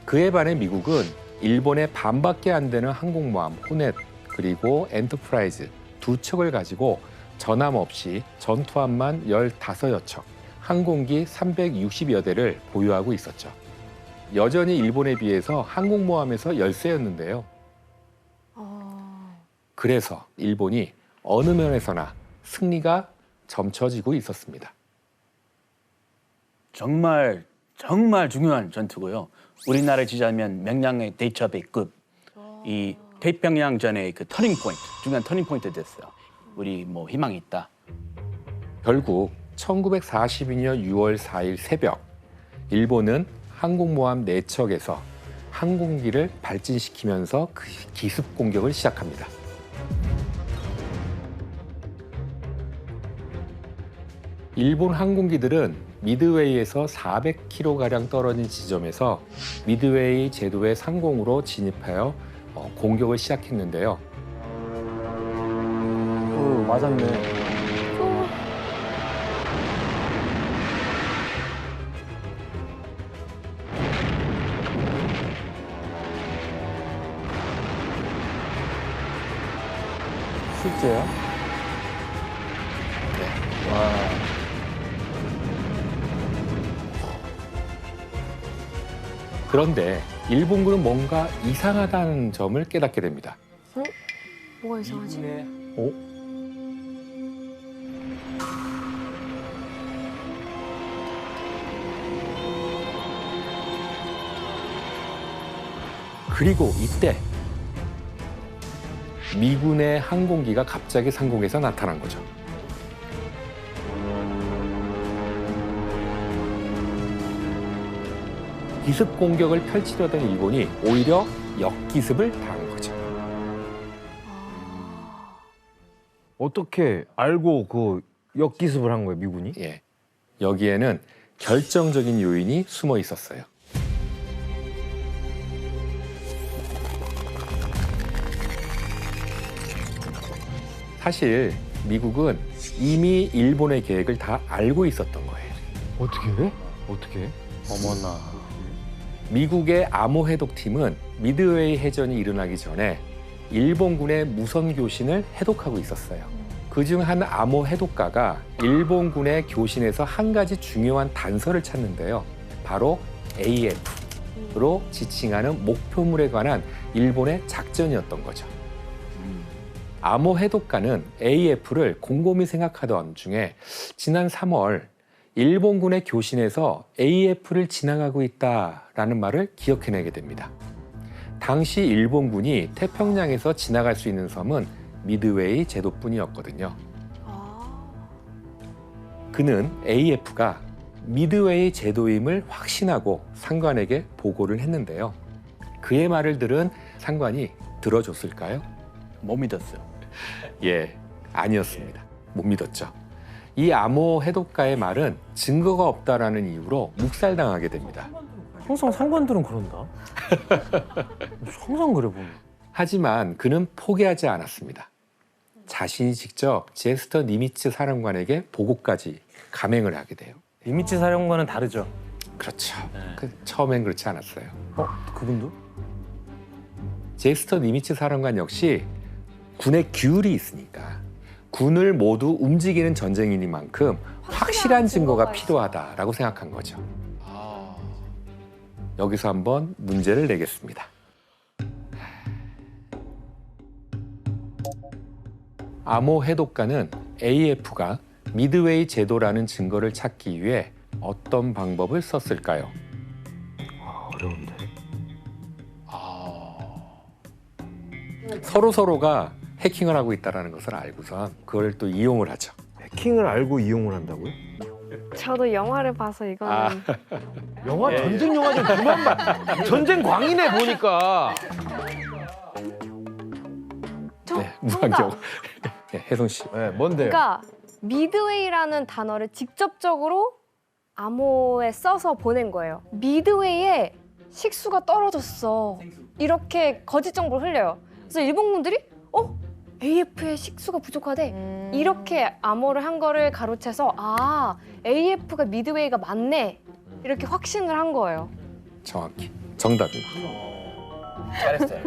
그에 반해 미국은 일본의 반밖에 안 되는 항공모함 호넷 그리고 엔터프라이즈 2척을 가지고 전함 없이 전투함만 15여 척, 항공기 360여 대를 보유하고 있었죠. 여전히 일본에 비해서 항공모함에서 열세였는데요. 그래서 일본이 어느 면에서나 승리가 점쳐지고 있었습니다. 정말 중요한 전투고요. 우리나라에 치자면 명량의 대첩의급, 이 태평양전의 그 터닝 포인트, 중요한 터닝 포인트 됐어요. 우리 뭐 희망이 있다. 결국 1942년 6월 4일 새벽, 일본은 항공모함 4척에서 항공기를 발진시키면서 그 기습 공격을 시작합니다. 일본 항공기들은 미드웨이에서 400km가량 떨어진 지점에서 미드웨이 제도의 상공으로 진입하여 공격을 시작했는데요. 맞았네. 실제야? 네. 와. 그런데 일본군은 뭔가 이상하다는 점을 깨닫게 됩니다. 뭐가 이상하지? 그리고 이때 미군의 항공기가 갑자기 상공에서 나타난 거죠. 기습 공격을 펼치려던 일본이 오히려 역기습을 당한 거죠. 어떻게 알고 그 역기습을 한 거예요, 미군이? 예. 여기에는 결정적인 요인이 숨어 있었어요. 사실 미국은 이미 일본의 계획을 다 알고 있었던 거예요. 어떻게? 어떻게? 어머나. 미국의 암호 해독팀은 미드웨이 해전이 일어나기 전에 일본군의 무선 교신을 해독하고 있었어요. 그중 한 암호 해독가가 일본군의 교신에서 한 가지 중요한 단서를 찾는데요. 바로 AF로 지칭하는 목표물에 관한 일본의 작전이었던 거죠. 암호 해독가는 AF를 곰곰이 생각하던 중에 지난 3월 일본군의 교신에서 AF를 지나가고 있다라는 말을 기억해내게 됩니다. 당시 일본군이 태평양에서 지나갈 수 있는 섬은 미드웨이 제도뿐이었거든요. 그는 AF가 미드웨이 제도임을 확신하고 상관에게 보고를 했는데요. 그의 말을 들은 상관이 들어줬을까요? 못 믿었어요. 예, 아니었습니다. 못 믿었죠. 이 암호 해독가의 말은 증거가 없다라는 이유로 묵살당하게 됩니다. 항상 상관들은 그런다. 항상 그래 보면. 하지만 그는 포기하지 않았습니다. 자신이 직접 제스터 니미츠 사령관에게 보고까지 감행을 하게 돼요. 니미츠 사령관은 다르죠. 그렇죠. 네. 처음엔 그렇지 않았어요. 그분도? 제스터 니미츠 사령관 역시 군의 규율이 있으니까 군을 모두 움직이는 전쟁이니만큼 확실한 증거가 필요하다라고 생각한 거죠. 여기서 한번 문제를 내겠습니다. 암호 해독가는 AF가 미드웨이 제도라는 증거를 찾기 위해 어떤 방법을 썼을까요? 어려운데. 서로가 해킹을 하고 있다는 것을 알고선 그걸 또 이용을 하죠. 해킹을 알고 이용을 한다고요? 저도 영화를 봐서 이거는 영화 전쟁 영화 좀 그만 봐. 전쟁 광이네 보니까. 네, 무한경. 네, 혜성 씨. 네, 뭔데요? 그러니까 미드웨이라는 단어를 직접적으로 암호에 써서 보낸 거예요. 미드웨이에 식수가 떨어졌어. 이렇게 거짓 정보를 흘려요. 그래서 일본군들이 AF에 식수가 부족하대. 이렇게 암호를 한 거를 가로채서 AF가 미드웨이가 맞네. 이렇게 확신을 한 거예요. 정확히 정답입니다. 잘했어요.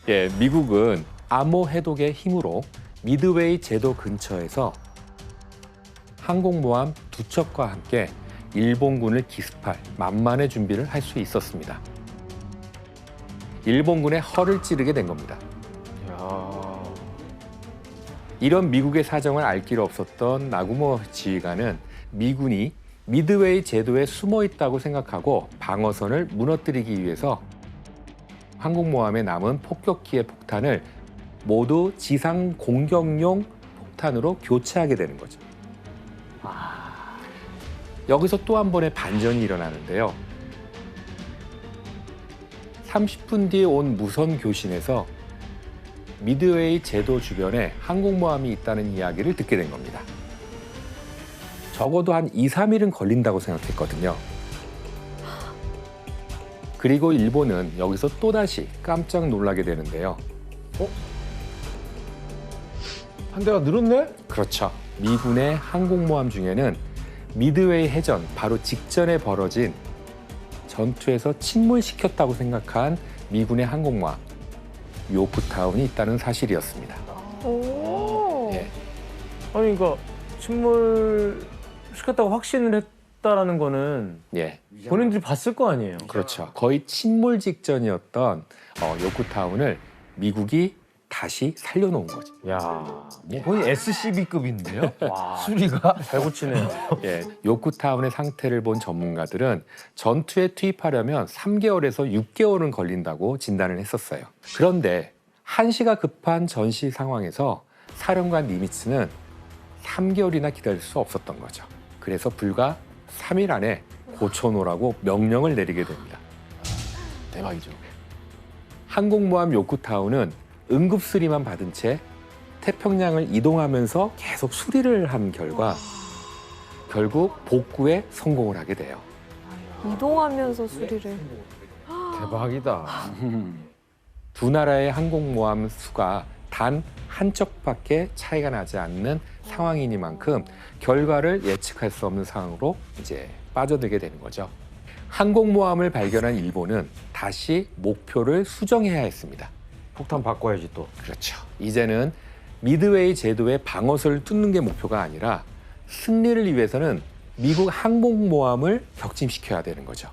예, 미국은 암호 해독의 힘으로 미드웨이 제도 근처에서 항공모함 2척과 함께 일본군을 기습할 만만의 준비를 할 수 있었습니다. 일본군의 허를 찌르게 된 겁니다. 이런 미국의 사정을 알 길 없었던 나구모 지휘관은 미군이 미드웨이 제도에 숨어 있다고 생각하고 방어선을 무너뜨리기 위해서 항공모함에 남은 폭격기의 폭탄을 모두 지상 공격용 폭탄으로 교체하게 되는 거죠. 여기서 또 한 번의 반전이 일어나는데요. 30분 뒤에 온 무선 교신에서 미드웨이 제도 주변에 항공모함이 있다는 이야기를 듣게 된 겁니다. 적어도 한 2, 3일은 걸린다고 생각했거든요. 그리고 일본은 여기서 또다시 깜짝 놀라게 되는데요. 한 대가 늘었네? 그렇죠. 미군의 항공모함 중에는 미드웨이 해전 바로 직전에 벌어진 전투에서 침몰시켰다고 생각한 미군의 항공모함 요크타운이 있다는 사실이었습니다. 오. 예. 아니 그러니까 침몰 시켰다고 확신을 했다라는 거는 예, 본인들이 봤을 거 아니에요. 그렇죠. 거의 침몰 직전이었던 요크타운을 미국이 다시 살려놓은 거지. 야, 뭐 거의 SCB급인데요? 와, 수리가? 잘 고치네요. 예, 요크타운의 상태를 본 전문가들은 전투에 투입하려면 3개월에서 6개월은 걸린다고 진단을 했었어요. 그런데 한시가 급한 전시 상황에서 사령관 니미츠는 3개월이나 기다릴 수 없었던 거죠. 그래서 불과 3일 안에 고쳐놓으라고 명령을 내리게 됩니다. 대박이죠. 항공모함 요크타운은 응급수리만 받은 채 태평양을 이동하면서 계속 수리를 한 결과 결국 복구에 성공을 하게 돼요. 이동하면서 수리를. 대박이다. 두 나라의 항공모함 수가 단 한 척밖에 차이가 나지 않는 상황이니만큼 결과를 예측할 수 없는 상황으로 이제 빠져들게 되는 거죠. 항공모함을 발견한 일본은 다시 목표를 수정해야 했습니다. 폭탄 바꿔야지 또. 그렇죠. 이제는 미드웨이 제도의 방어선을 뚫는 게 목표가 아니라 승리를 위해서는 미국 항공모함을 격침시켜야 되는 거죠.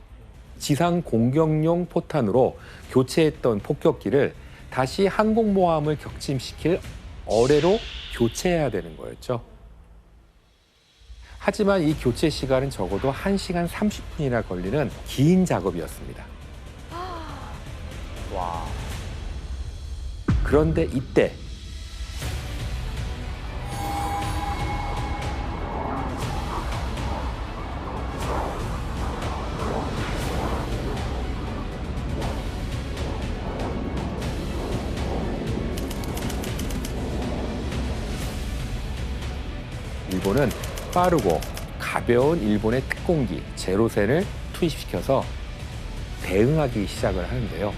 지상 공격용 포탄으로 교체했던 폭격기를 다시 항공모함을 격침시킬 어뢰로 교체해야 되는 거였죠. 하지만 이 교체 시간은 적어도 1시간 30분이나 걸리는 긴 작업이었습니다. 와, 그런데 이때 일본은 빠르고 가벼운 일본의 특공기 제로센을 투입시켜서 대응하기 시작을 하는데요.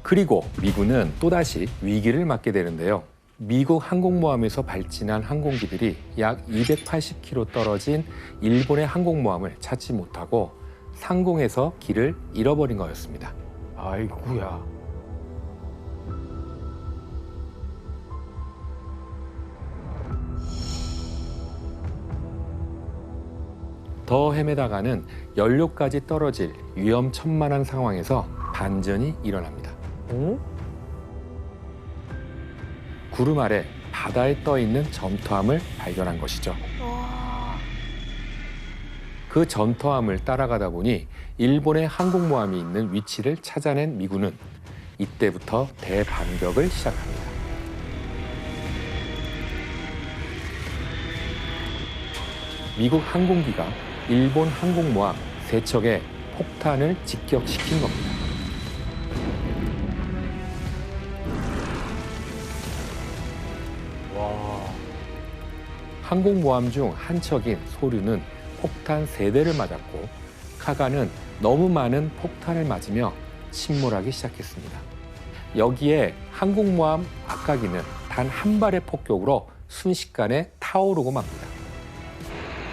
그리고 미군은 또다시 위기를 맞게 되는데요. 미국 항공모함에서 발진한 항공기들이 약 280km 떨어진 일본의 항공모함을 찾지 못하고 상공에서 길을 잃어버린 거였습니다. 아이고야. 더 헤매다가는 연료까지 떨어질 위험천만한 상황에서 반전이 일어납니다. 구름 아래 바다에 떠 있는 점토함을 발견한 것이죠. 그 점토함을 따라가다 보니 일본의 항공모함이 있는 위치를 찾아낸 미군은 이때부터 대반격을 시작합니다. 미국 항공기가 일본 항공모함 3척에 폭탄을 직격시킨 겁니다. 항공모함 중 한 척인 소류는 폭탄 3대를 맞았고 카가는 너무 많은 폭탄을 맞으며 침몰하기 시작했습니다. 여기에 항공모함 아카기는 단 한 발의 폭격으로 순식간에 타오르고 맙니다.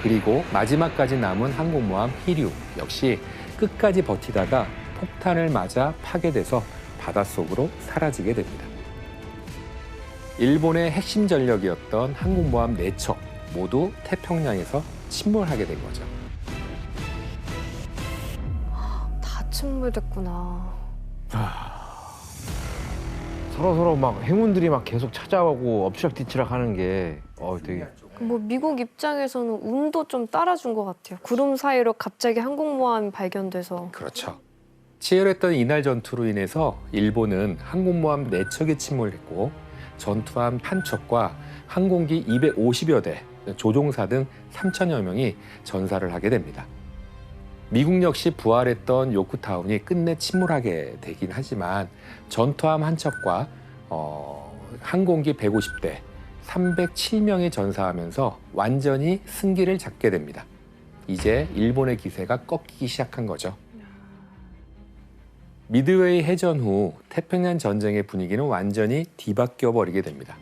그리고 마지막까지 남은 항공모함 히류 역시 끝까지 버티다가 폭탄을 맞아 파괴돼서 바닷속으로 사라지게 됩니다. 일본의 핵심 전력이었던 항공모함 4척 모두 태평양에서 침몰하게 된 거죠. 다 침몰됐구나. 서로 막 행운들이 막 계속 찾아오고 엎치락뒤치락 하는 게 되게 뭐 미국 입장에서는 운도 좀 따라준 것 같아요. 구름 사이로 갑자기 항공모함이 발견돼서. 그렇죠. 치열했던 이날 전투로 인해서 일본은 항공모함 4척이 침몰했고 전투함 1척과 항공기 250여 대, 조종사 등 3천여 명이 전사를 하게 됩니다. 미국 역시 부활했던 요크타운이 끝내 침몰하게 되긴 하지만 전투함 1척과 항공기 150대, 307명이 전사하면서 완전히 승기를 잡게 됩니다. 이제 일본의 기세가 꺾이기 시작한 거죠. 미드웨이 해전 후 태평양 전쟁의 분위기는 완전히 뒤바뀌어 버리게 됩니다.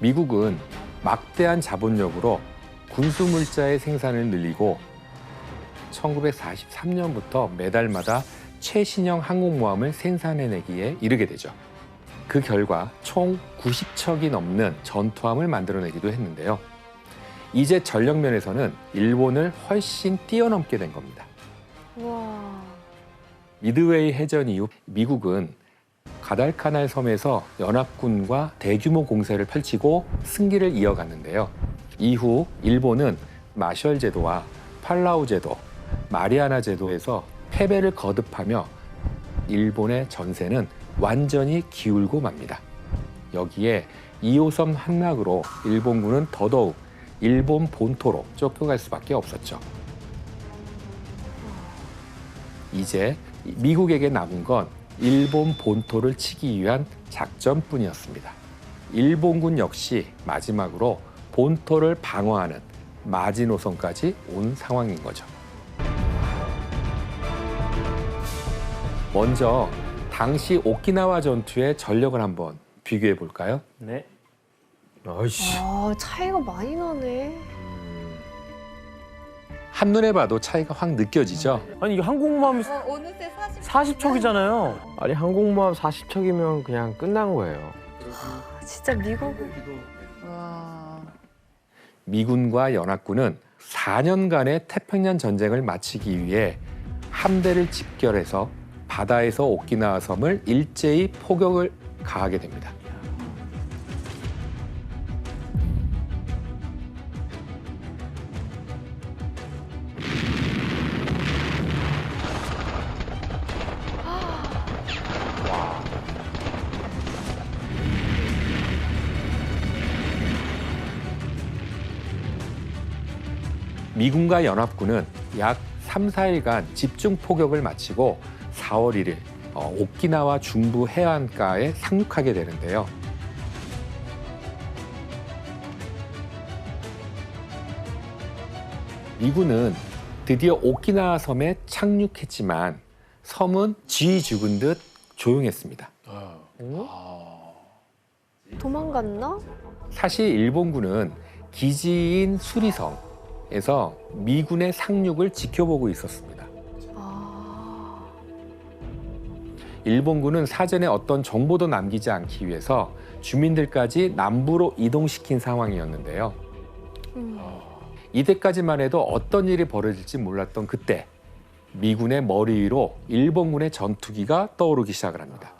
미국은 막대한 자본력으로 군수물자의 생산을 늘리고 1943년부터 매달마다 최신형 항공모함을 생산해내기에 이르게 되죠. 그 결과 총 90척이 넘는 전투함을 만들어내기도 했는데요. 이제 전력 면에서는 일본을 훨씬 뛰어넘게 된 겁니다. 와. 미드웨이 해전 이후 미국은 가달카날 섬에서 연합군과 대규모 공세를 펼치고 승기를 이어갔는데요. 이후 일본은 마셜 제도와 팔라우 제도, 마리아나 제도에서 패배를 거듭하며 일본의 전세는 완전히 기울고 맙니다. 여기에 2호섬 함락으로 일본군은 더더욱 일본 본토로 쫓겨갈 수밖에 없었죠. 이제 미국에게 남은 건 일본 본토를 치기 위한 작전뿐이었습니다. 일본군 역시 마지막으로 본토를 방어하는 마지노선까지 온 상황인 거죠. 먼저 당시 오키나와 전투의 전력을 한번 비교해 볼까요? 네. 아이씨. 아, 차이가 많이 나네. 한눈에 봐도 차이가 확 느껴지죠? 아니 이게 한국마음이 어느새 40척이잖아요. 아니 항공모함 40척이면 그냥 끝난 거예요. 진짜 미국은 와. 미군과 연합군은 4년간의 태평양 전쟁을 마치기 위해 함대를 집결해서 바다에서 오키나와 섬을 일제히 포격을 가하게 됩니다. 미군과 연합군은 약 3, 4일간 집중 포격을 마치고 4월 1일 오키나와 중부 해안가에 상륙하게 되는데요. 미군은 드디어 오키나와 섬에 착륙했지만 섬은 쥐 죽은 듯 조용했습니다. 도망갔나? 사실 일본군은 기지인 수리성에서 미군의 상륙을 지켜보고 있었습니다. 아, 일본군은 사전에 어떤 정보도 남기지 않기 위해서 주민들까지 남부로 이동시킨 상황이었는데요. 이때까지만 해도 어떤 일이 벌어질지 몰랐던 그때 미군의 머리 위로 일본군의 전투기가 떠오르기 시작을 합니다.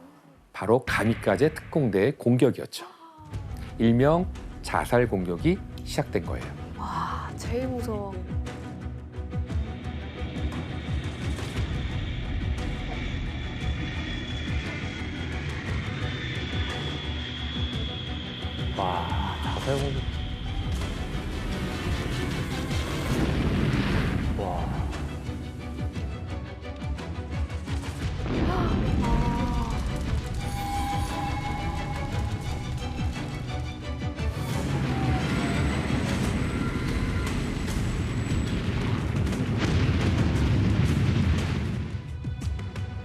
바로 가미카제 특공대의 공격이었죠. 일명 자살 공격이 시작된 거예요. 와, 제일 무서워. 와, 자살 공격. 와.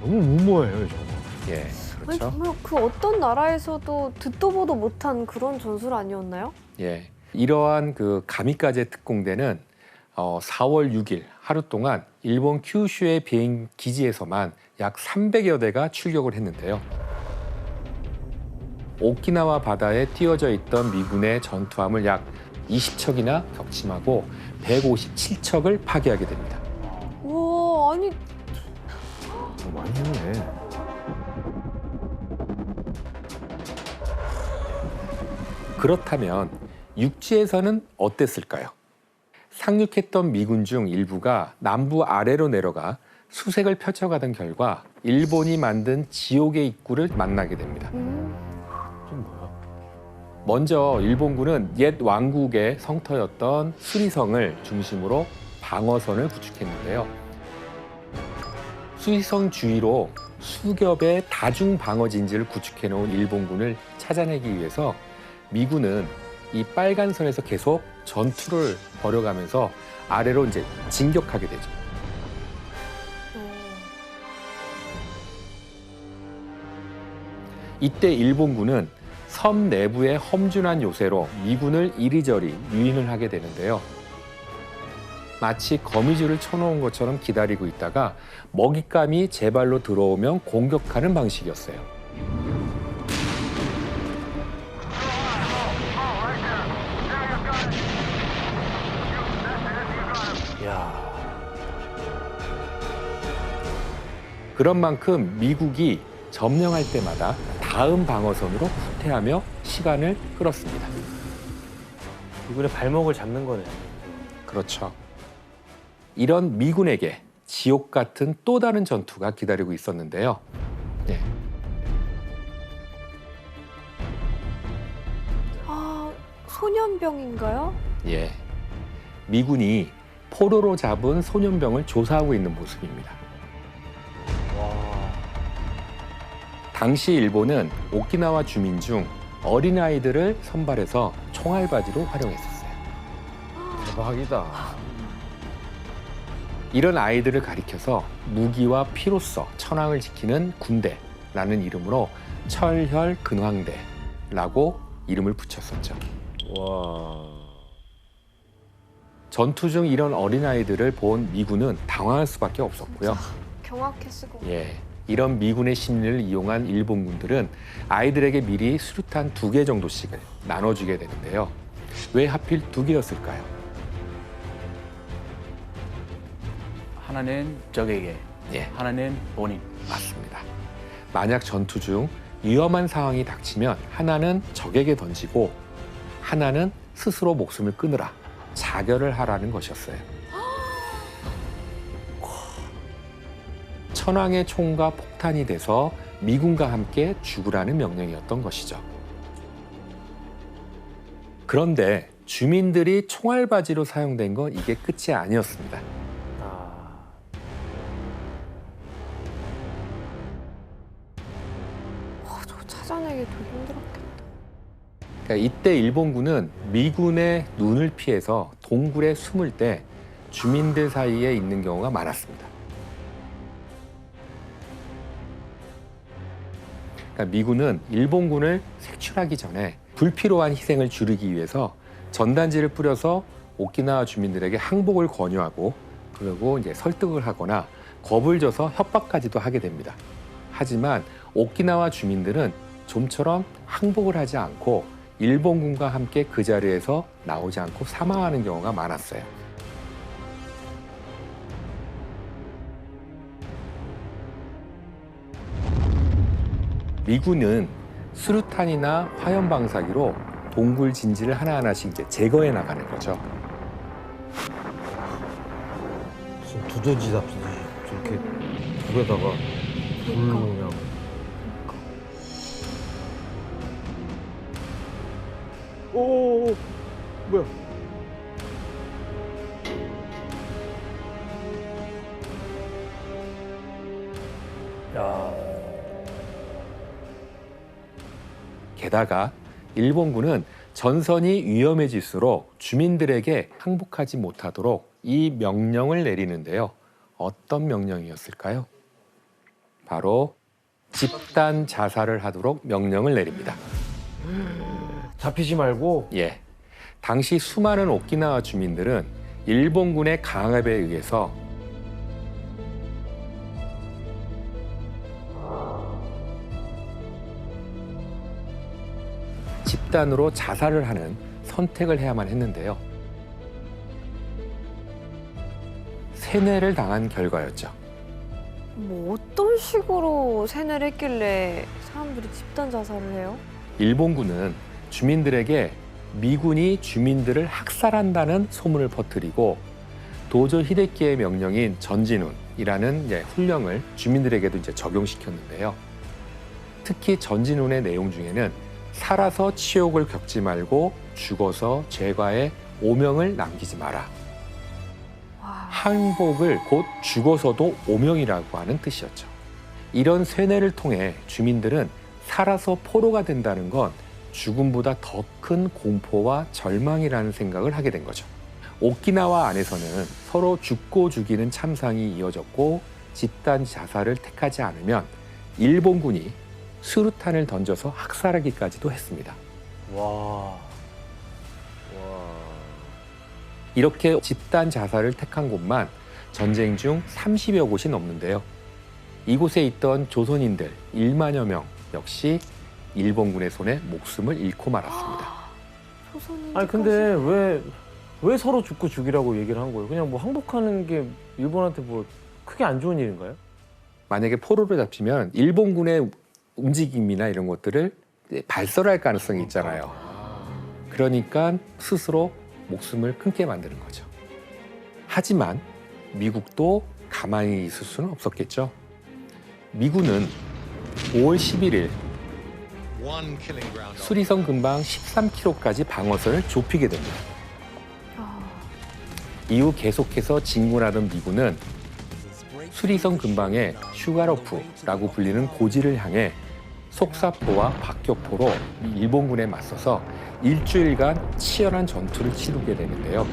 너무 무모해요 저거. 예, 아니, 그렇죠. 정말 그 어떤 나라에서도 듣도 보도 못한 그런 전술 아니었나요? 예, 이러한 그 가미카제 특공대는 4월 6일 하루 동안 일본 큐슈의 비행 기지에서만 약 300여 대가 출격을 했는데요. 오키나와 바다에 띄워져 있던 미군의 전투함을 약 20척이나 격침하고 157척을 파괴하게 됩니다. 우와, 아니 많이 했네. 그렇다면 육지에서는 어땠을까요? 상륙했던 미군 중 일부가 남부 아래로 내려가 수색을 펼쳐가던 결과 일본이 만든 지옥의 입구를 만나게 됩니다. 좀 뭐야? 먼저 일본군은 옛 왕국의 성터였던 수리성을 중심으로 방어선을 구축했는데요. 수리성 주위로 수겹의 다중 방어 진지를 구축해 놓은 일본군을 찾아내기 위해서 미군은 이 빨간 선에서 계속 전투를 벌여가면서 아래로 이제 진격하게 되죠. 이때 일본군은 섬 내부의 험준한 요새로 미군을 이리저리 유인을 하게 되는데요. 마치 거미줄을 쳐놓은 것처럼 기다리고 있다가 먹잇감이 제 발로 들어오면 공격하는 방식이었어요. 그런 만큼 미국이 점령할 때마다 다음 방어선으로 후퇴하며 시간을 끌었습니다. 미군의 발목을 잡는 거네. 그렇죠. 이런 미군에게 지옥 같은 또 다른 전투가 기다리고 있었는데요. 예. 아, 소년병인가요? 예. 미군이 포로로 잡은 소년병을 조사하고 있는 모습입니다. 당시 일본은 오키나와 주민 중 어린아이들을 선발해서 총알바지로 활용했었어요. 대박이다. 이런 아이들을 가리켜서 무기와 피로써 천황을 지키는 군대라는 이름으로 철혈근황대라고 이름을 붙였었죠. 와. 전투 중 이런 어린아이들을 본 미군은 당황할 수밖에 없었고요. 경악했을 것 같아요. 예, 이런 미군의 심리를 이용한 일본군들은 아이들에게 미리 수류탄 2개 정도씩을 나눠주게 되는데요. 왜 하필 2개였을까요? 하나는 적에게, 예, 하나는 본인. 맞습니다. 만약 전투 중 위험한 상황이 닥치면 하나는 적에게 던지고 하나는 스스로 목숨을 끊으라, 자결을 하라는 것이었어요. 천황의 총과 폭탄이 돼서 미군과 함께 죽으라는 명령이었던 것이죠. 그런데 주민들이 총알바지로 사용된 건 이게 끝이 아니었습니다. 저거 찾아내기 되게 힘들었겠다. 그러니까 이때 일본군은 미군의 눈을 피해서 동굴에 숨을 때 주민들 사이에 있는 경우가 많았습니다. 그러니까 미군은 일본군을 색출하기 전에 불필요한 희생을 줄이기 위해서 전단지를 뿌려서 오키나와 주민들에게 항복을 권유하고 그리고 이제 설득을 하거나 겁을 줘서 협박까지도 하게 됩니다. 하지만 오키나와 주민들은 좀처럼 항복을 하지 않고 일본군과 함께 그 자리에서 나오지 않고 사망하는 경우가 많았어요. 미군은 수류탄이나 화염 방사기로 동굴 진지를 하나하나씩 이제 제거해 나가는 거죠. 무슨 두더지답지. 저렇게 불에다가 불로 그냥. 오, 뭐야? 게다가 일본군은 전선이 위험해질수록 주민들에게 항복하지 못하도록 이 명령을 내리는데요. 어떤 명령이었을까요? 바로 집단 자살을 하도록 명령을 내립니다. 잡히지 말고. 예. 당시 수많은 오키나와 주민들은 일본군의 강압에 의해서 집단으로 자살을 하는 선택을 해야만 했는데요. 세뇌를 당한 결과였죠. 뭐 어떤 식으로 세뇌를 했길래 사람들이 집단 자살을 해요? 일본군은 주민들에게 미군이 주민들을 학살한다는 소문을 퍼뜨리고 도조 히데키의 명령인 전진운이라는 훈령을 주민들에게도 이제 적용시켰는데요. 특히 전진운의 내용 중에는 살아서 치욕을 겪지 말고 죽어서 죄과의 오명을 남기지 마라. 항복을 곧 죽어서도 오명이라고 하는 뜻이었죠. 이런 세뇌를 통해 주민들은 살아서 포로가 된다는 건 죽음보다 더 큰 공포와 절망이라는 생각을 하게 된 거죠. 오키나와 안에서는 서로 죽고 죽이는 참상이 이어졌고 집단 자살을 택하지 않으면 일본군이 수류탄을 던져서 학살하기까지도 했습니다. 와. 이렇게 집단 자살을 택한 곳만 전쟁 중 30여 곳이 넘는데요. 이곳에 있던 조선인들 1만여 명 역시 일본군의 손에 목숨을 잃고 말았습니다. 아니 근데 왜 서로 죽고 죽이라고 얘기를 한 거예요? 그냥 뭐 항복하는 게 일본한테 뭐 크게 안 좋은 일인가요? 만약에 포로로 잡히면 일본군의 움직임이나 이런 것들을 발설할 가능성이 있잖아요. 그러니까 스스로 목숨을 끊게 만드는 거죠. 하지만 미국도 가만히 있을 수는 없었겠죠. 미군은 5월 11일 수리성 근방 13km까지 방어선을 좁히게 됩니다. 이후 계속해서 진군하던 미군은 수리성 근방의 슈가로프라고 불리는 고지를 향해 속사포와 박격포로 일본군에 맞서서 일주일간 치열한 전투를 치르게 되는데요.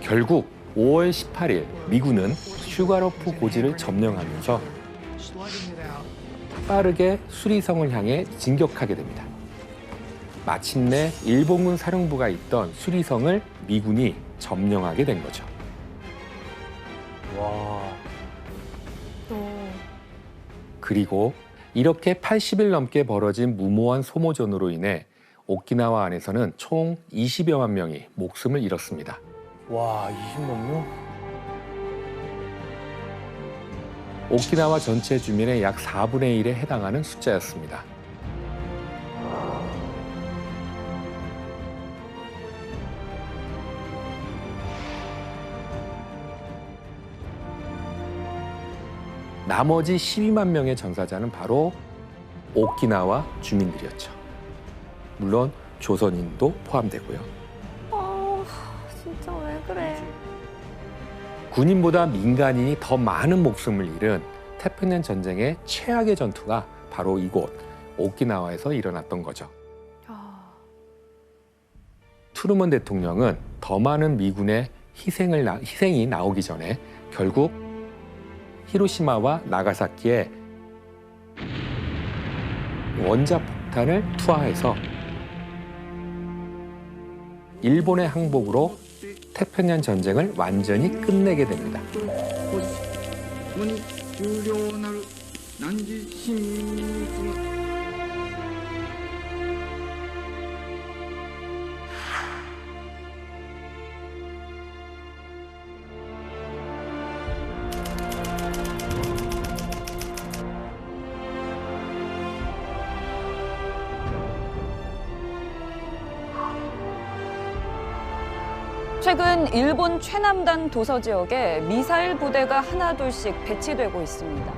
결국 5월 18일 미군은 슈가로프 고지를 점령하면서 빠르게 수리성을 향해 진격하게 됩니다. 마침내 일본군 사령부가 있던 수리성을 미군이 점령하게 된 거죠. 와. 그리고 이렇게 80일 넘게 벌어진 무모한 소모전으로 인해 오키나와 안에서는 총 20여만 명이 목숨을 잃었습니다. 와, 20만 명? 오키나와 전체 주민의 약 4분의 1에 해당하는 숫자였습니다. 나머지 12만 명의 전사자는 바로 오키나와 주민들이었죠. 물론 조선인도 포함되고요. 진짜 왜 그래? 군인보다 민간인이 더 많은 목숨을 잃은 태평양 전쟁의 최악의 전투가 바로 이곳 오키나와에서 일어났던 거죠. 트루먼 대통령은 더 많은 미군의 희생이 나오기 전에 결국 히로시마와 나가사키에 원자 폭탄을 투하해서 일본의 항복으로 태평양 전쟁을 완전히 끝내게 됩니다. 최근 일본 최남단 도서 지역에 미사일 부대가 하나둘씩 배치되고 있습니다.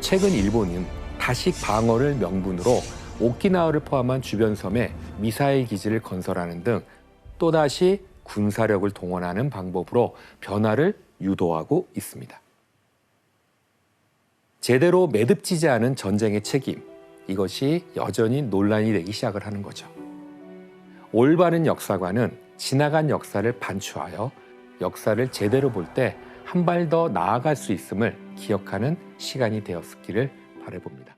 최근 일본은 다시 방어를 명분으로 오키나와를 포함한 주변 섬에 미사일 기지를 건설하는 등 또다시 군사력을 동원하는 방법으로 변화를 유도하고 있습니다. 제대로 매듭지지 않은 전쟁의 책임, 이것이 여전히 논란이 되기 시작을 하는 거죠. 올바른 역사관은 지나간 역사를 반추하여 역사를 제대로 볼 때 한 발 더 나아갈 수 있음을 기억하는 시간이 되었기를 바라봅니다.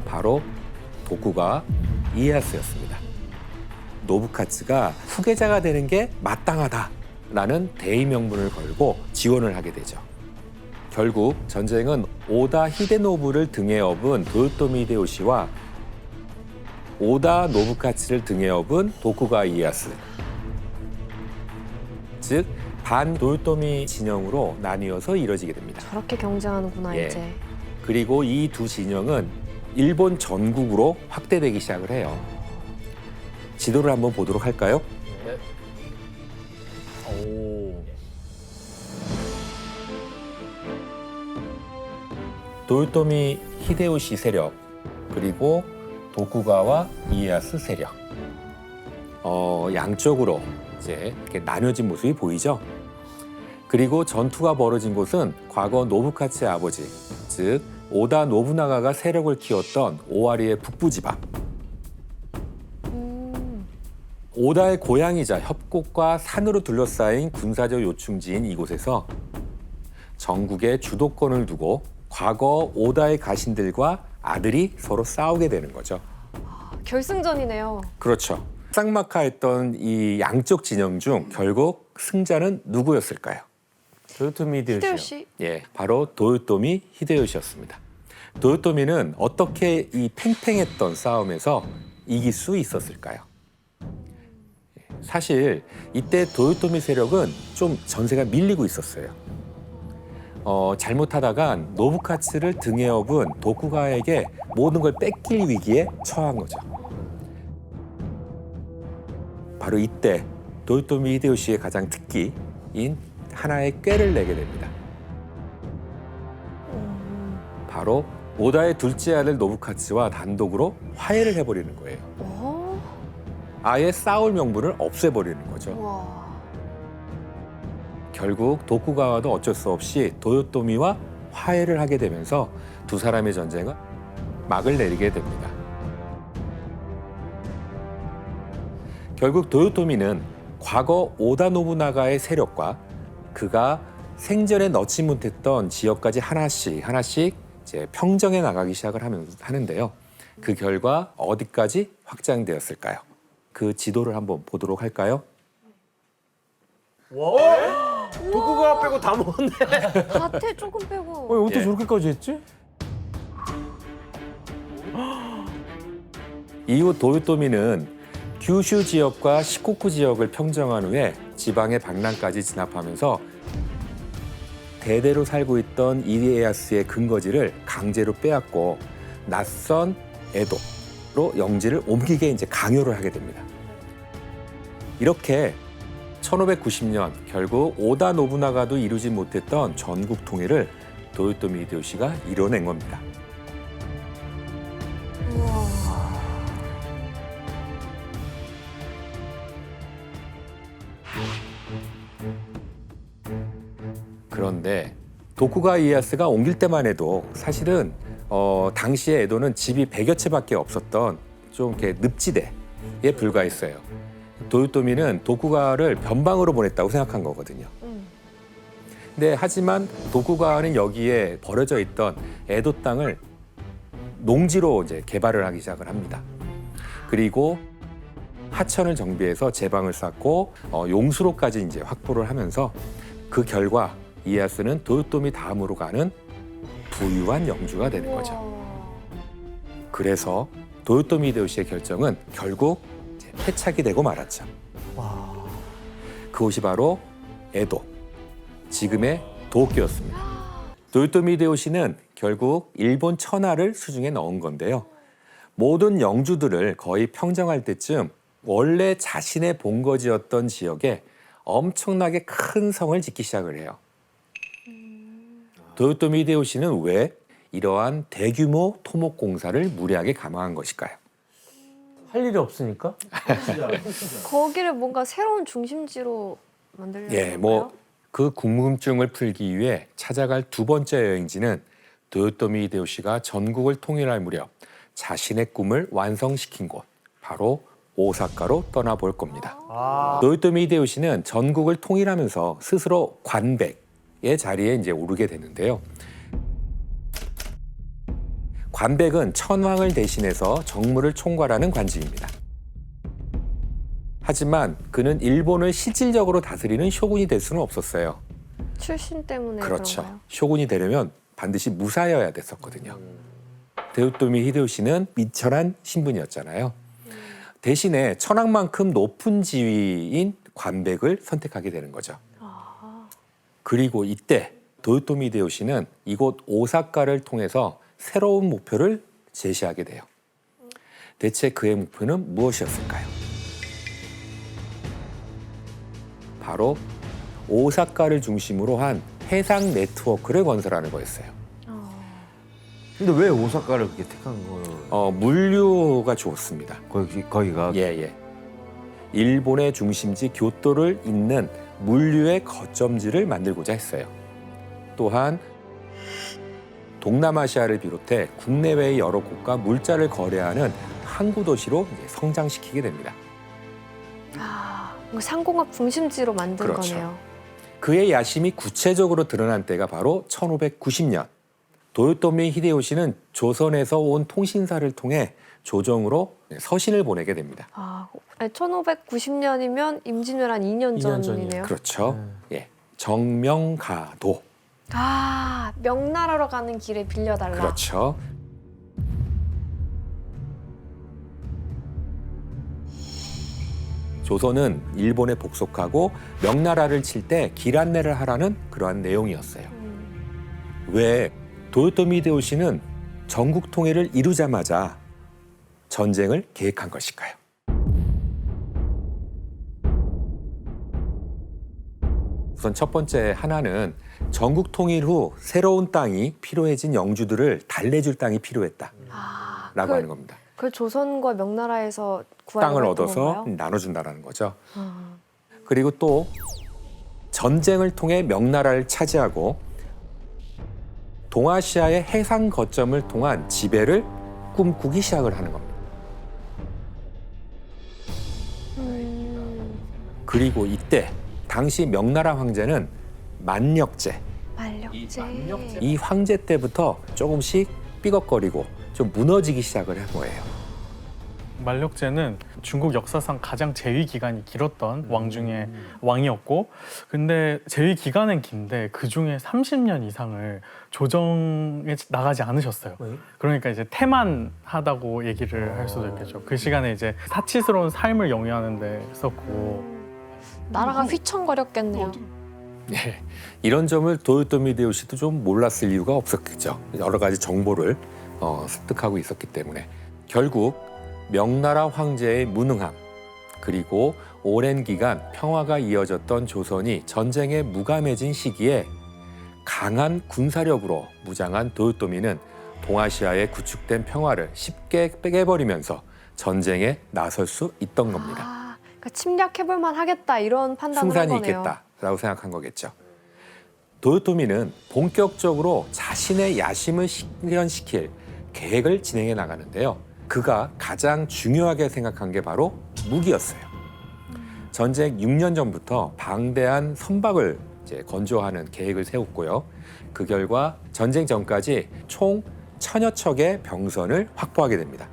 바로 도쿠가와 이에야스였습니다. 노부카츠가 후계자가 되는 게 마땅하다라는 대의 명분을 걸고 지원을 하게 되죠. 결국 전쟁은 오다 히데노부를 등에 업은 도요토미 히데요시와 오다 노부카츠를 등에 업은 도쿠가와 이에야스, 즉 반 도요토미 진영으로 나뉘어서 이뤄지게 됩니다. 저렇게 경쟁하는구나 예. 이제. 그리고 이 두 진영은 일본 전국으로 확대되기 시작을 해요. 지도를 한번 보도록 할까요? 오. 도요토미 히데요시 세력, 그리고 도쿠가와 이에야스 세력. 양쪽으로 이제 이렇게 나뉘어진 모습이 보이죠? 그리고 전투가 벌어진 곳은 과거 노부카츠의 아버지, 즉 오다 노부나가가 세력을 키웠던 오와리의 북부 지방. 오다의 고향이자 협곡과 산으로 둘러싸인 군사적 요충지인 이곳에서 전국의 주도권을 두고 과거 오다의 가신들과 아들이 서로 싸우게 되는 거죠. 결승전이네요. 그렇죠. 쌍막하했던 이 양쪽 진영 중 결국 승자는 누구였을까요? 도요토미 히데요시요. 히데요시. 예, 바로 도요토미 히데요시였습니다. 도요토미는 어떻게 이 팽팽했던 싸움에서 이길 수 있었을까요? 사실 이때 도요토미 세력은 좀 전세가 밀리고 있었어요. 잘못하다간 노부카츠를 등에 업은 도쿠가와에게 모든 걸 뺏길 위기에 처한 거죠. 바로 이때 도요토미 히데요시의 가장 특기인 하나의 꾀를 내게 됩니다. 바로 오다의 둘째 아들 노부카츠와 단독으로 화해를 해버리는 거예요. 아예 싸울 명분을 없애버리는 거죠. 결국 도쿠가와도 어쩔 수 없이 도요토미와 화해를 하게 되면서 두 사람의 전쟁은 막을 내리게 됩니다. 결국 도요토미는 과거 오다 노부나가의 세력과 그가 생전에 넣지 못했던 지역까지 하나씩 이제 평정해 나가기 시작을 하는데요. 그 결과 어디까지 확장되었을까요? 그 지도를 한번 보도록 할까요? 와, 도쿠가와 빼고 다 먹었네. 밭에 조금 빼고. 어떻게 예. 저렇게까지 했지? 이후 도요토미는 규슈 지역과 시코쿠 지역을 평정한 후에 지방의 방랑까지 진압하면서 대대로 살고 있던 이에야스의 근거지를 강제로 빼앗고 낯선 에도로 영지를 옮기게 이제 강요를 하게 됩니다. 이렇게 1590년 결국 오다 노부나가도 이루지 못했던 전국 통일을 도요토미 히데요시가 이뤄낸 겁니다. 그런데 도쿠가와 이에야스가 옮길 때만 해도 사실은 당시에 에도는 집이 100여 채밖에 없었던 좀 이렇게 늪지대에 불과했어요. 도요토미는 도쿠가와를 변방으로 보냈다고 생각한 거거든요. 근데 하지만 도쿠가와는 여기에 버려져 있던 에도 땅을 농지로 이제 개발을 하기 시작을 합니다. 그리고 하천을 정비해서 제방을 쌓고 용수로까지 이제 확보를 하면서 그 결과 이에야스는 도요토미 다음으로 가는 부유한 영주가 되는 거죠. 그래서 도요토미 히데요시의 결정은 결국 이제 패착이 되고 말았죠. 그곳이 바로 에도, 지금의 도쿄였습니다. 도요토미 히데요시는 결국 일본 천하를 수중에 넣은 건데요. 모든 영주들을 거의 평정할 때쯤 원래 자신의 본거지였던 지역에 엄청나게 큰 성을 짓기 시작을 해요. 도요토미 히데요시는 왜 이러한 대규모 토목 공사를 무리하게 감행한 것일까요? 할 일이 없으니까? 거기를 뭔가 새로운 중심지로 만들려는 예, 뭐 그 궁금증을 풀기 위해 찾아갈 두 번째 여행지는 도요토미 히데요시가 전국을 통일할 무렵 자신의 꿈을 완성시킨 곳, 바로 오사카로 떠나볼 겁니다. 도요토미 히데요시는 전국을 통일하면서 스스로 관백의 자리에 이제 오르게 되는데요. 관백은 천황을 대신해서 정무를 총괄하는 관직입니다. 하지만 그는 일본을 실질적으로 다스리는 쇼군이 될 수는 없었어요. 출신 때문에 그렇죠. 그런가요? 쇼군이 되려면 반드시 무사여야 됐었거든요. 도요토미 히데요시는 미천한 신분이었잖아요. 대신에 천황만큼 높은 지위인 관백을 선택하게 되는 거죠. 그리고 이때 도요토미 히데요시는 이곳 오사카를 통해서 새로운 목표를 제시하게 돼요. 대체 그의 목표는 무엇이었을까요? 바로 오사카를 중심으로 한 해상 네트워크를 건설하는 거였어요. 근데 왜 오사카를 그렇게 택한 거예요? 물류가 좋습니다. 거기가 예. 일본의 중심지 교토를 잇는 물류의 거점지를 만들고자 했어요. 또한 동남아시아를 비롯해 국내외의 여러 곳과 물자를 거래하는 항구 도시로 이제 성장시키게 됩니다. 상공업 중심지로 만든 그렇죠. 거네요. 그의 야심이 구체적으로 드러난 때가 바로 1590년. 도요토미 히데요시는 조선에서 온 통신사를 통해 조정으로 서신을 보내게 됩니다. 1590년이면 임진왜란 2년 전이네요. 그렇죠. 예, 정명가도. 아, 명나라로 가는 길에 빌려달라. 그렇죠. 조선은 일본에 복속하고 명나라를 칠 때 길 안내를 하라는 그러한 내용이었어요. 왜 도요토미 히데요시는 전국 통일을 이루자마자 전쟁을 계획한 것일까요? 우선 첫 번째 하나는 전국 통일 후 새로운 땅이 필요해진 영주들을 달래줄 땅이 필요했다라고 아, 하는 겁니다. 그 조선과 명나라에서 구하려고 땅을 했던 얻어서 건가요? 나눠준다라는 거죠. 그리고 또 전쟁을 통해 명나라를 차지하고 동아시아의 해상 거점을 통한 지배를 꿈꾸기 시작을 하는 겁니다. 그리고 이때 당시 명나라 황제는 만력제, 만력제. 이 황제 때부터 조금씩 삐걱거리고 좀 무너지기 시작을 한 거예요. 만력제는 중국 역사상 가장 재위 기간이 길었던 왕 중에 왕이었고, 근데 재위 기간은 긴데 그 중에 30년 이상을 조정에 나가지 않으셨어요. 그러니까 이제 태만하다고 얘기를 할 수도 있겠죠. 그 시간에 이제 사치스러운 삶을 영위하는 데 썼고. 나라가 휘청거렸겠네요. 네, 이런 점을 도요토미 히데요시도 좀 몰랐을 이유가 없었겠죠. 여러 가지 정보를 습득하고 있었기 때문에 결국 명나라 황제의 무능함 그리고 오랜 기간 평화가 이어졌던 조선이 전쟁에 무감해진 시기에 강한 군사력으로 무장한 도요토미는 동아시아에 구축된 평화를 쉽게 깨버리면서 전쟁에 나설 수 있던 겁니다. 아, 그러니까 침략해볼만 하겠다 이런 판단을 한 승산이 거네요. 있겠다라고 생각한 거겠죠. 도요토미는 본격적으로 자신의 야심을 실현시킬 계획을 진행해 나가는데요. 그가 가장 중요하게 생각한 게 바로 무기였어요. 전쟁 6년 전부터 방대한 선박을 이제 건조하는 계획을 세웠고요. 그 결과 전쟁 전까지 총 1000여 척의 병선을 확보하게 됩니다.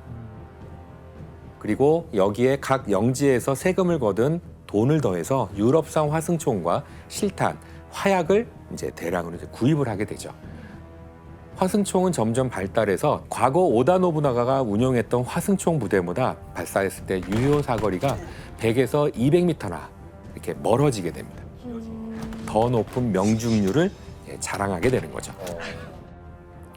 그리고 여기에 각 영지에서 세금을 거둔 돈을 더해서 유럽산 화승총과 실탄, 화약을 이제 대량으로 이제 구입을 하게 되죠. 화승총은 점점 발달해서 과거 오다 노부나가가 운용했던 화승총 부대보다 발사했을 때 유효 사거리가 100에서 200m나 이렇게 멀어지게 됩니다. 더 높은 명중률을 자랑하게 되는 거죠.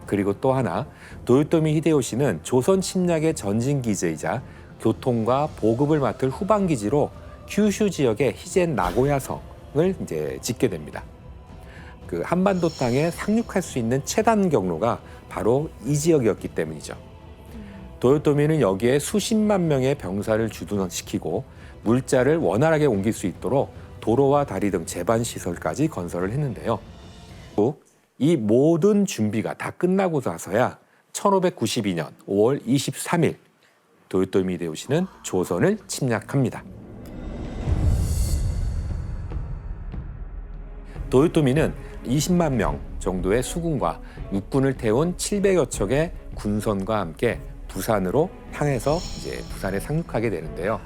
그리고 또 하나, 도요토미 히데요시는 조선 침략의 전진 기지이자 교통과 보급을 맡을 후방 기지로 규슈 지역의 히젠 나고야성을 이제 짓게 됩니다. 그 한반도 땅에 상륙할 수 있는 최단 경로가 바로 이 지역이었기 때문이죠. 도요토미는 여기에 수십만 명의 병사를 주둔시키고 물자를 원활하게 옮길 수 있도록 도로와 다리 등 제반 시설까지 건설을 했는데요. 이 모든 준비가 다 끝나고 나서야 1592년 5월 23일 도요토미 히데요시는 조선을 침략합니다. 도요토미는 20만 명 정도의 수군과 육군을 태운 700여 척의 군선과 함께 부산으로 향해서 이제 부산에 상륙하게 되는데요.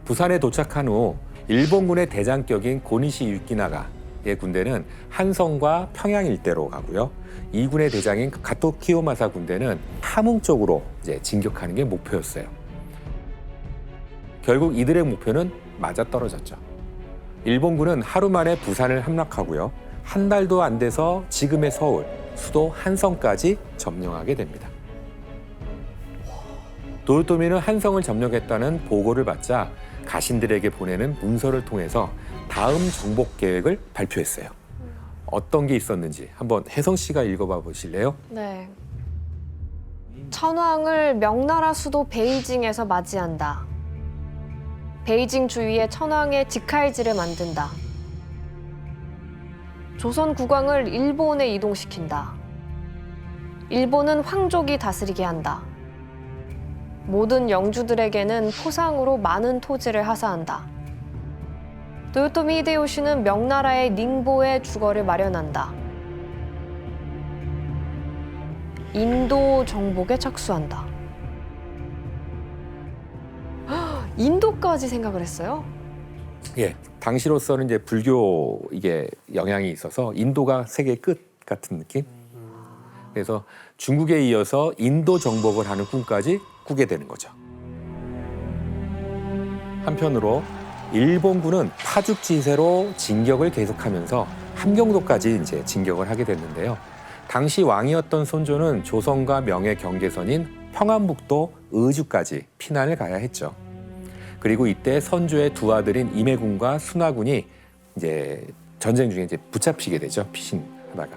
부산에 도착한 후 일본군의 대장격인 고니시 유키나가의 군대는 한성과 평양 일대로 가고요. 이 군의 대장인 가토 키요마사 군대는 함흥 쪽으로 이제 진격하는 게 목표였어요. 결국 이들의 목표는 맞아떨어졌죠. 일본군은 하루 만에 부산을 함락하고요. 한 달도 안 돼서 지금의 서울, 수도 한성까지 점령하게 됩니다. 도요토미는 한성을 점령했다는 보고를 받자 가신들에게 보내는 문서를 통해서 다음 정복 계획을 발표했어요. 어떤 게 있었는지 한번 혜성 씨가 읽어봐 보실래요? 네. 천황을 명나라 수도 베이징에서 맞이한다. 베이징 주위에 천황의 직할지를 만든다. 조선 국왕을 일본에 이동시킨다. 일본은 황족이 다스리게 한다. 모든 영주들에게는 포상으로 많은 토지를 하사한다. 도요토미 히데요시는 명나라의 닝보에 주거를 마련한다. 인도 정복에 착수한다. 헉, 인도까지 생각을 했어요? 예, 당시로서는 이제 불교 이게 영향이 있어서 인도가 세계 끝 같은 느낌. 그래서 중국에 이어서 인도 정복을 하는 꿈까지 꾸게 되는 거죠. 한편으로 일본군은 파죽지세로 진격을 계속하면서 함경도까지 이제 진격을 하게 됐는데요. 당시 왕이었던 손조는 조선과 명의 경계선인 평안북도 의주까지 피난을 가야 했죠. 그리고 이때 선조의 두 아들인 임해군과 순하군이 이제 전쟁 중에 이제 붙잡히게 되죠. 피신하다가.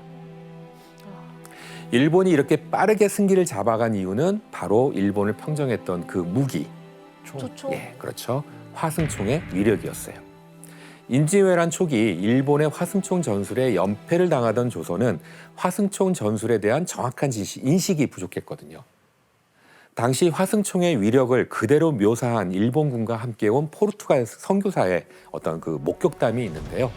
일본이 이렇게 빠르게 승기를 잡아간 이유는 바로 일본을 평정했던 그 무기. 조총. 예, 그렇죠. 화승총의 위력이었어요. 임진왜란 초기 일본의 화승총 전술에 연패를 당하던 조선은 화승총 전술에 대한 정확한 인식이 부족했거든요. 당시 화승총의 위력을 그대로 묘사한 일본군과 함께 온 포르투갈 선교사의 어떤 그 목격담이 있는데요.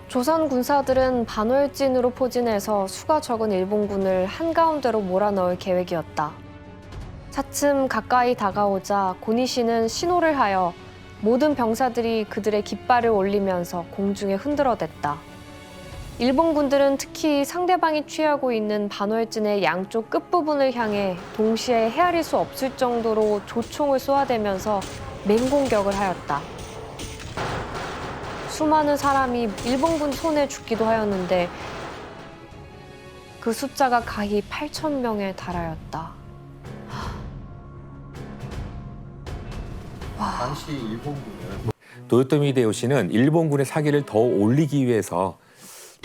조선 군사들은 반월진으로 포진해서 수가 적은 일본군을 한가운데로 몰아넣을 계획이었다. 차츰 가까이 다가오자 고니시는 신호를 하여 모든 병사들이 그들의 깃발을 올리면서 공중에 흔들어댔다. 일본군들은 특히 상대방이 취하고 있는 반월진의 양쪽 끝부분을 향해 동시에 헤아릴 수 없을 정도로 조총을 쏘아대면서 맹공격을 하였다. 수많은 사람이 일본군 손에 죽기도 하였는데 그 숫자가 가히 8,000명에 달하였다. 당시 일본군은 도요토미 히데요시는 일본군의 사기를 더 올리기 위해서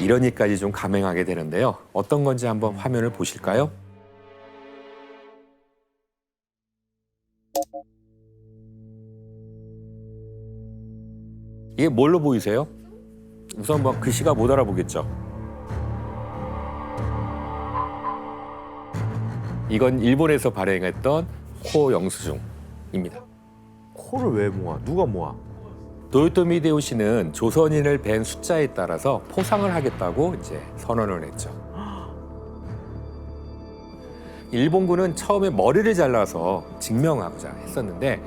이런 일까지 좀 감행하게 되는데요. 어떤 건지 한번 화면을 보실까요? 이게 뭘로 보이세요? 우선 뭐 글씨가 못 알아보겠죠. 이건 일본에서 발행했던 코 영수증입니다. 코를 왜 모아? 누가 모아? 도요토미 히데요시는 조선인을 뵌 숫자에 따라서 포상을 하겠다고 이제 선언을 했죠. 일본군은 처음에 머리를 잘라서 증명하고자 했었는데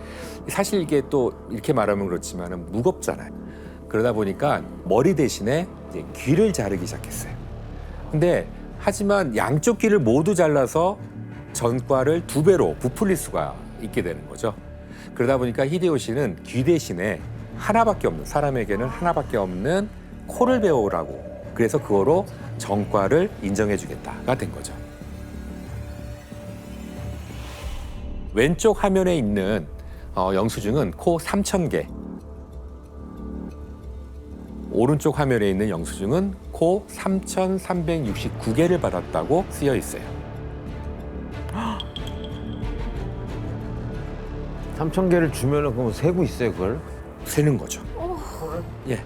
사실 이게 또 이렇게 말하면 그렇지만은 무겁잖아요. 그러다 보니까 머리 대신에 이제 귀를 자르기 시작했어요. 근데 하지만 양쪽 귀를 모두 잘라서 전과를 2배로 부풀릴 수가 있게 되는 거죠. 그러다 보니까 히데요시는 귀 대신에 하나밖에 없는 사람에게는 하나밖에 없는 코를 베어오라고 그래서 그거로 전과를 인정해주겠다가 된 거죠. 왼쪽 화면에 있는 영수증은 코 3,000개, 오른쪽 화면에 있는 영수증은 코 3,369개를 받았다고 쓰여 있어요. 3,000개를 주면은 그럼 세고 있어요, 그걸? 세는 거죠. 예.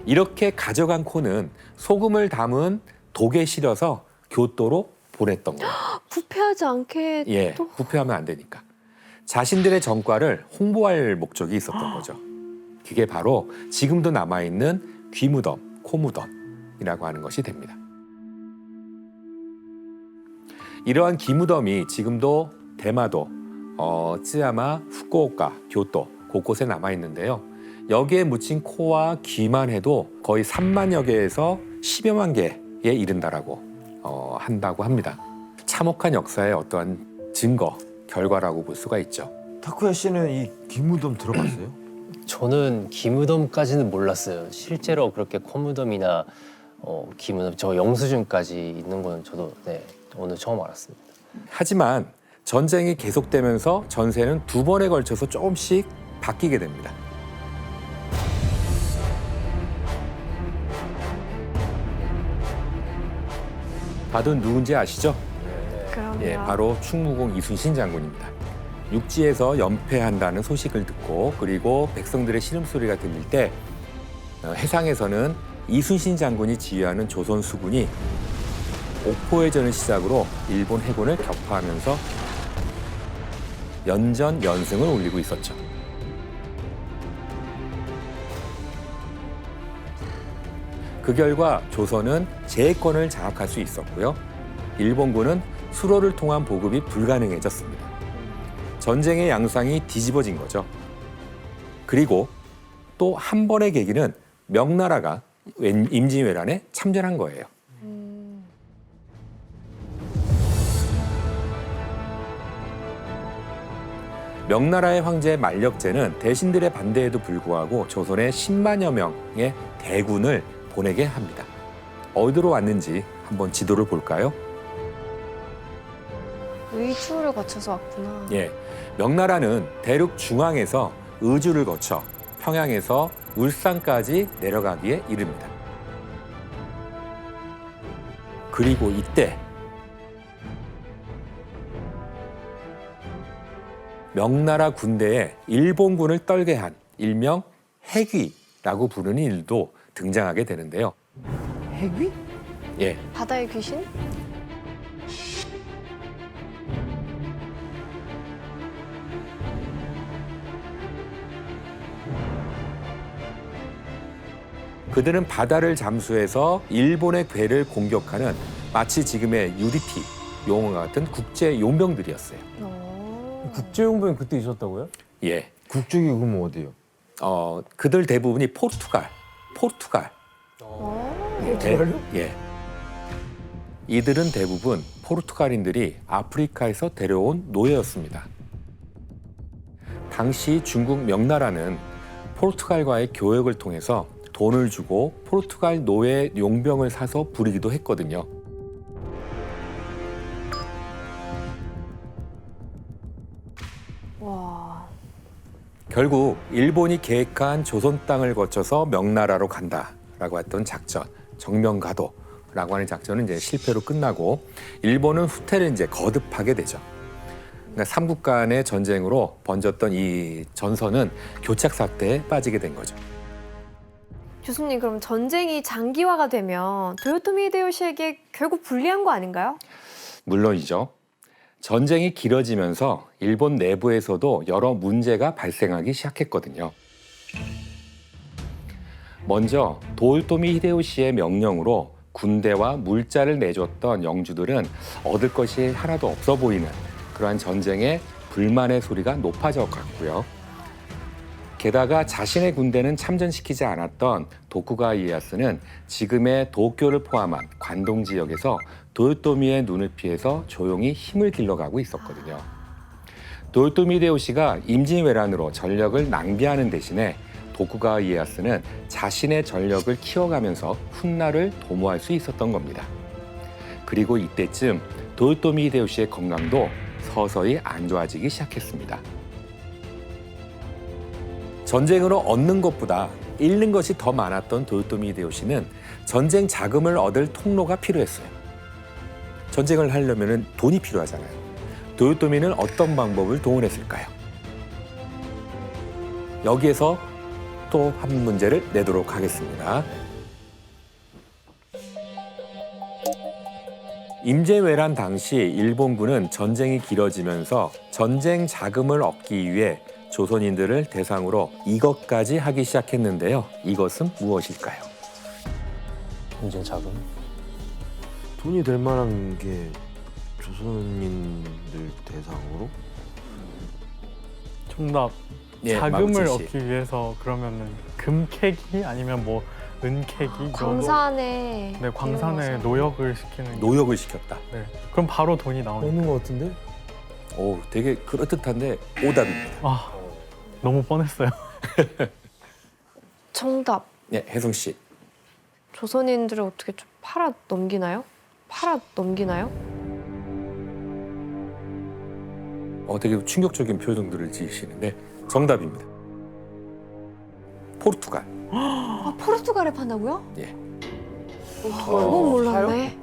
이렇게 가져간 코는 소금을 담은 독에 실어서 교토로 보냈던 거예요. 부패하지 않게 예, 또 부패하면 안 되니까. 자신들의 전과를 홍보할 목적이 있었던 거죠. 그게 바로 지금도 남아있는 귀무덤, 코무덤이라고 하는 것이 됩니다. 이러한 귀무덤이 지금도 대마도, 쯔야마, 후쿠오카, 교토 곳곳에 남아있는데요. 여기에 묻힌 코와 귀만 해도 거의 3만여 개에서 10여만 개에 이른다라고 한다고 합니다. 참혹한 역사의 어떠한 증거, 결과라고 볼 수가 있죠. 타쿠야 씨는 이 귀무덤 들어봤어요? 저는 귀무덤까지는 몰랐어요. 실제로 그렇게 코무덤이나 귀무덤, 저 영수증까지 있는 거는 저도 오늘 처음 알았습니다. 하지만 전쟁이 계속되면서 전세는 2번에 걸쳐서 조금씩 바뀌게 됩니다. 다들 누군지 아시죠? 그럼요. 예, 바로 충무공 이순신 장군입니다. 육지에서 연패한다는 소식을 듣고 그리고 백성들의 신음소리가 들릴 때 해상에서는 이순신 장군이 지휘하는 조선 수군이 옥포해전을 시작으로 일본 해군을 격파하면서 연전 연승을 올리고 있었죠. 그 결과 조선은 제해권을 장악할 수 있었고요. 일본군은 수로를 통한 보급이 불가능해졌습니다. 전쟁의 양상이 뒤집어진 거죠. 그리고 또 한 번의 계기는 명나라가 임진왜란에 참전한 거예요. 명나라의 황제 만력제는 대신들의 반대에도 불구하고 조선에 10만여 명의 대군을 보내게 합니다. 어디로 왔는지 한번 지도를 볼까요? 의주를 거쳐서 왔구나. 예, 명나라는 대륙 중앙에서 의주를 거쳐 평양에서 울산까지 내려가기에 이릅니다. 그리고 이때 명나라 군대에 일본군을 떨게 한 일명 해귀라고 부르는 일도 등장하게 되는데요. 해귀? 예, 바다의 귀신? 그들은 바다를 잠수해서 일본의 괴를 공격하는 마치 지금의 UDT 용어와 같은 국제 용병들이었어요. 국제용병이 그때 있었다고요? 예, 국적이 그럼 어디요? 그들 대부분이 포르투갈. 포르투갈요? 예. 이들은 대부분 포르투갈인들이 아프리카에서 데려온 노예였습니다. 당시 중국 명나라는 포르투갈과의 교역을 통해서 돈을 주고 포르투갈 노예 용병을 사서 부리기도 했거든요. 와. 결국 일본이 계획한 조선 땅을 거쳐서 명나라로 간다라고 했던 작전, 정명가도라고 하는 작전은 이제 실패로 끝나고 일본은 후퇴를 이제 거듭하게 되죠. 그러니까 삼국 간의 전쟁으로 번졌던 이 전선은 교착 사태에 빠지게 된 거죠. 교수님, 그럼 전쟁이 장기화가 되면 도요토미 히데요시에게 결국 불리한 거 아닌가요? 물론이죠. 전쟁이 길어지면서 일본 내부에서도 여러 문제가 발생하기 시작했거든요. 먼저 도요토미 히데요시의 명령으로 군대와 물자를 내줬던 영주들은 얻을 것이 하나도 없어 보이는 그러한 전쟁에 불만의 소리가 높아져 갔고요. 게다가 자신의 군대는 참전시키지 않았던 도쿠가와 이에야스는 지금의 도쿄를 포함한 관동 지역에서 도요토미의 눈을 피해서 조용히 힘을 길러가고 있었거든요. 도요토미 히데요시가 임진왜란으로 전력을 낭비하는 대신에 도쿠가와 이에야스는 자신의 전력을 키워가면서 훗날을 도모할 수 있었던 겁니다. 그리고 이때쯤 도요토미 히데요시의 건강도 서서히 안 좋아지기 시작했습니다. 전쟁으로 얻는 것보다 잃는 것이 더 많았던 도요토미 히데요시는 전쟁 자금을 얻을 통로가 필요했어요. 전쟁을 하려면 돈이 필요하잖아요. 도요토미는 어떤 방법을 동원했을까요? 여기에서 또 한 문제를 내도록 하겠습니다. 임진왜란 당시 일본군은 전쟁이 길어지면서 전쟁 자금을 얻기 위해 조선인들을 대상으로 이것까지 하기 시작했는데요. 이것은 무엇일까요? 전쟁 자금? 돈이 될 만한 게 조선인들 대상으로? 정답. 예, 자금을 마구치 씨. 얻기 위해서 그러면은 금캐기 아니면 뭐 은캐기 이런 거. 광산에. 네, 광산에 노역을 시키는. 노역을 시켰다. 네. 그럼 바로 돈이 나오니까. 없는 것 같은데? 오, 되게 그럴듯한데 오답입니다. 아, 너무 뻔했어요. 정답. 예, 혜성 씨. 조선인들을 어떻게 좀 팔아 넘기나요? 되게 충격적인 표정들을 지으시는데 정답입니다. 포르투갈. 아, 포르투갈에 판다고요? 예. 그건 몰랐네.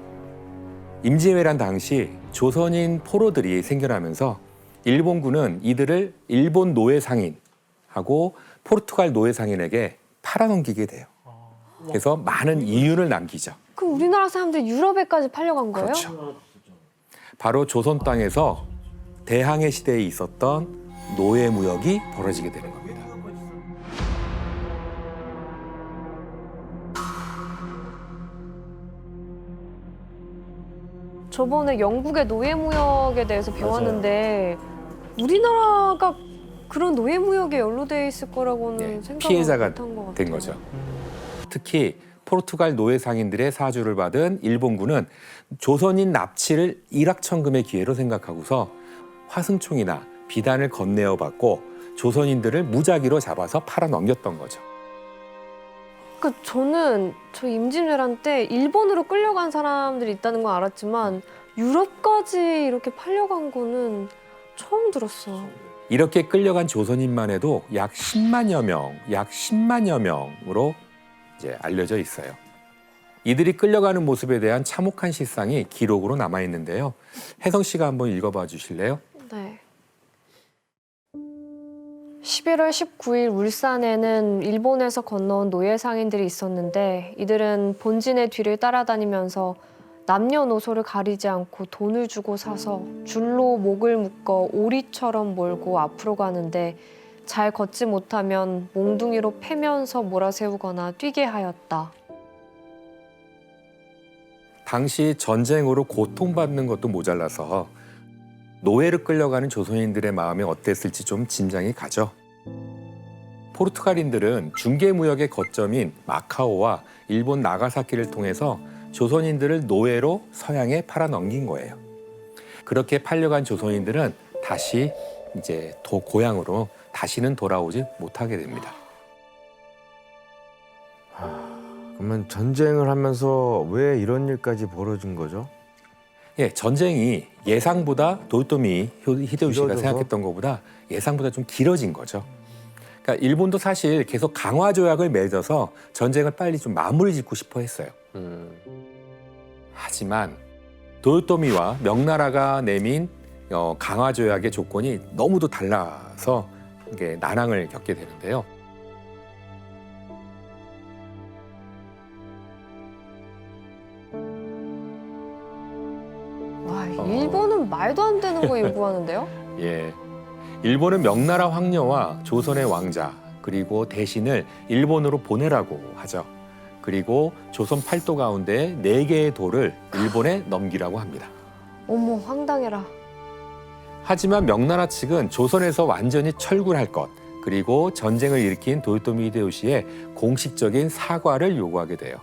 임진왜란 당시 조선인 포로들이 생겨나면서 일본군은 이들을 일본 노예 상인하고 포르투갈 노예 상인에게 팔아넘기게 돼요. 그래서 많은 이윤을 남기죠. 그럼 우리나라 사람들 유럽에까지 팔려간 거예요? 그렇죠. 바로 조선 땅에서 대항해 시대에 있었던 노예 무역이 벌어지게 되는 겁니다. 저번에 영국의 노예무역에 대해서 배웠는데 우리나라가 그런 노예무역에 연루돼 있을 거라고는 예, 생각 피해자가 못한 것 같아요. 된 거죠. 특히 포르투갈 노예 상인들의 사주를 받은 일본군은 조선인 납치를 일확천금의 기회로 생각하고서 화승총이나 비단을 건네어 받고 조선인들을 무작위로 잡아서 팔아 넘겼던 거죠. 그러니까 저는 저 임진왜란 때 일본으로 끌려간 사람들이 있다는 건 알았지만 유럽까지 이렇게 팔려간 거는 처음 들었어요. 이렇게 끌려간 조선인만 해도 약 10만여 명으로 이제 알려져 있어요. 이들이 끌려가는 모습에 대한 참혹한 실상이 기록으로 남아 있는데요. 혜성 씨가 한번 읽어봐 주실래요? 네. 11월 19일 울산에는 일본에서 건너온 노예 상인들이 있었는데 이들은 본진의 뒤를 따라다니면서 남녀노소를 가리지 않고 돈을 주고 사서 줄로 목을 묶어 오리처럼 몰고 앞으로 가는데 잘 걷지 못하면 몽둥이로 패면서 몰아세우거나 뛰게 하였다. 당시 전쟁으로 고통받는 것도 모자라서 노예로 끌려가는 조선인들의 마음이 어땠을지 좀 짐작이 가죠. 포르투갈인들은 중개무역의 거점인 마카오와 일본 나가사키를 통해서 조선인들을 노예로 서양에 팔아 넘긴 거예요. 그렇게 팔려간 조선인들은 다시 이제 고향으로 다시는 돌아오지 못하게 됩니다. 그러면 전쟁을 하면서 왜 이런 일까지 벌어진 거죠? 예, 전쟁이 예상보다 도요토미 히데요시가 길어져서? 생각했던 것보다 예상보다 좀 길어진 거죠. 그러니까 일본도 사실 계속 강화 조약을 맺어서 전쟁을 빨리 좀 마무리 짓고 싶어 했어요. 하지만 도요토미와 명나라가 내민 강화 조약의 조건이 너무도 달라서 이게 난항을 겪게 되는데요. 와, 일본은 말도 안 되는 거 요구하는데요? 예, 일본은 명나라 황녀와 조선의 왕자 그리고 대신을 일본으로 보내라고 하죠. 그리고 조선 팔도 가운데 4개의 도를 일본에 넘기라고 합니다. 어머, 황당해라. 하지만 명나라 측은 조선에서 완전히 철군할 것, 그리고 전쟁을 일으킨 도요토미 히데요시의 공식적인 사과를 요구하게 돼요.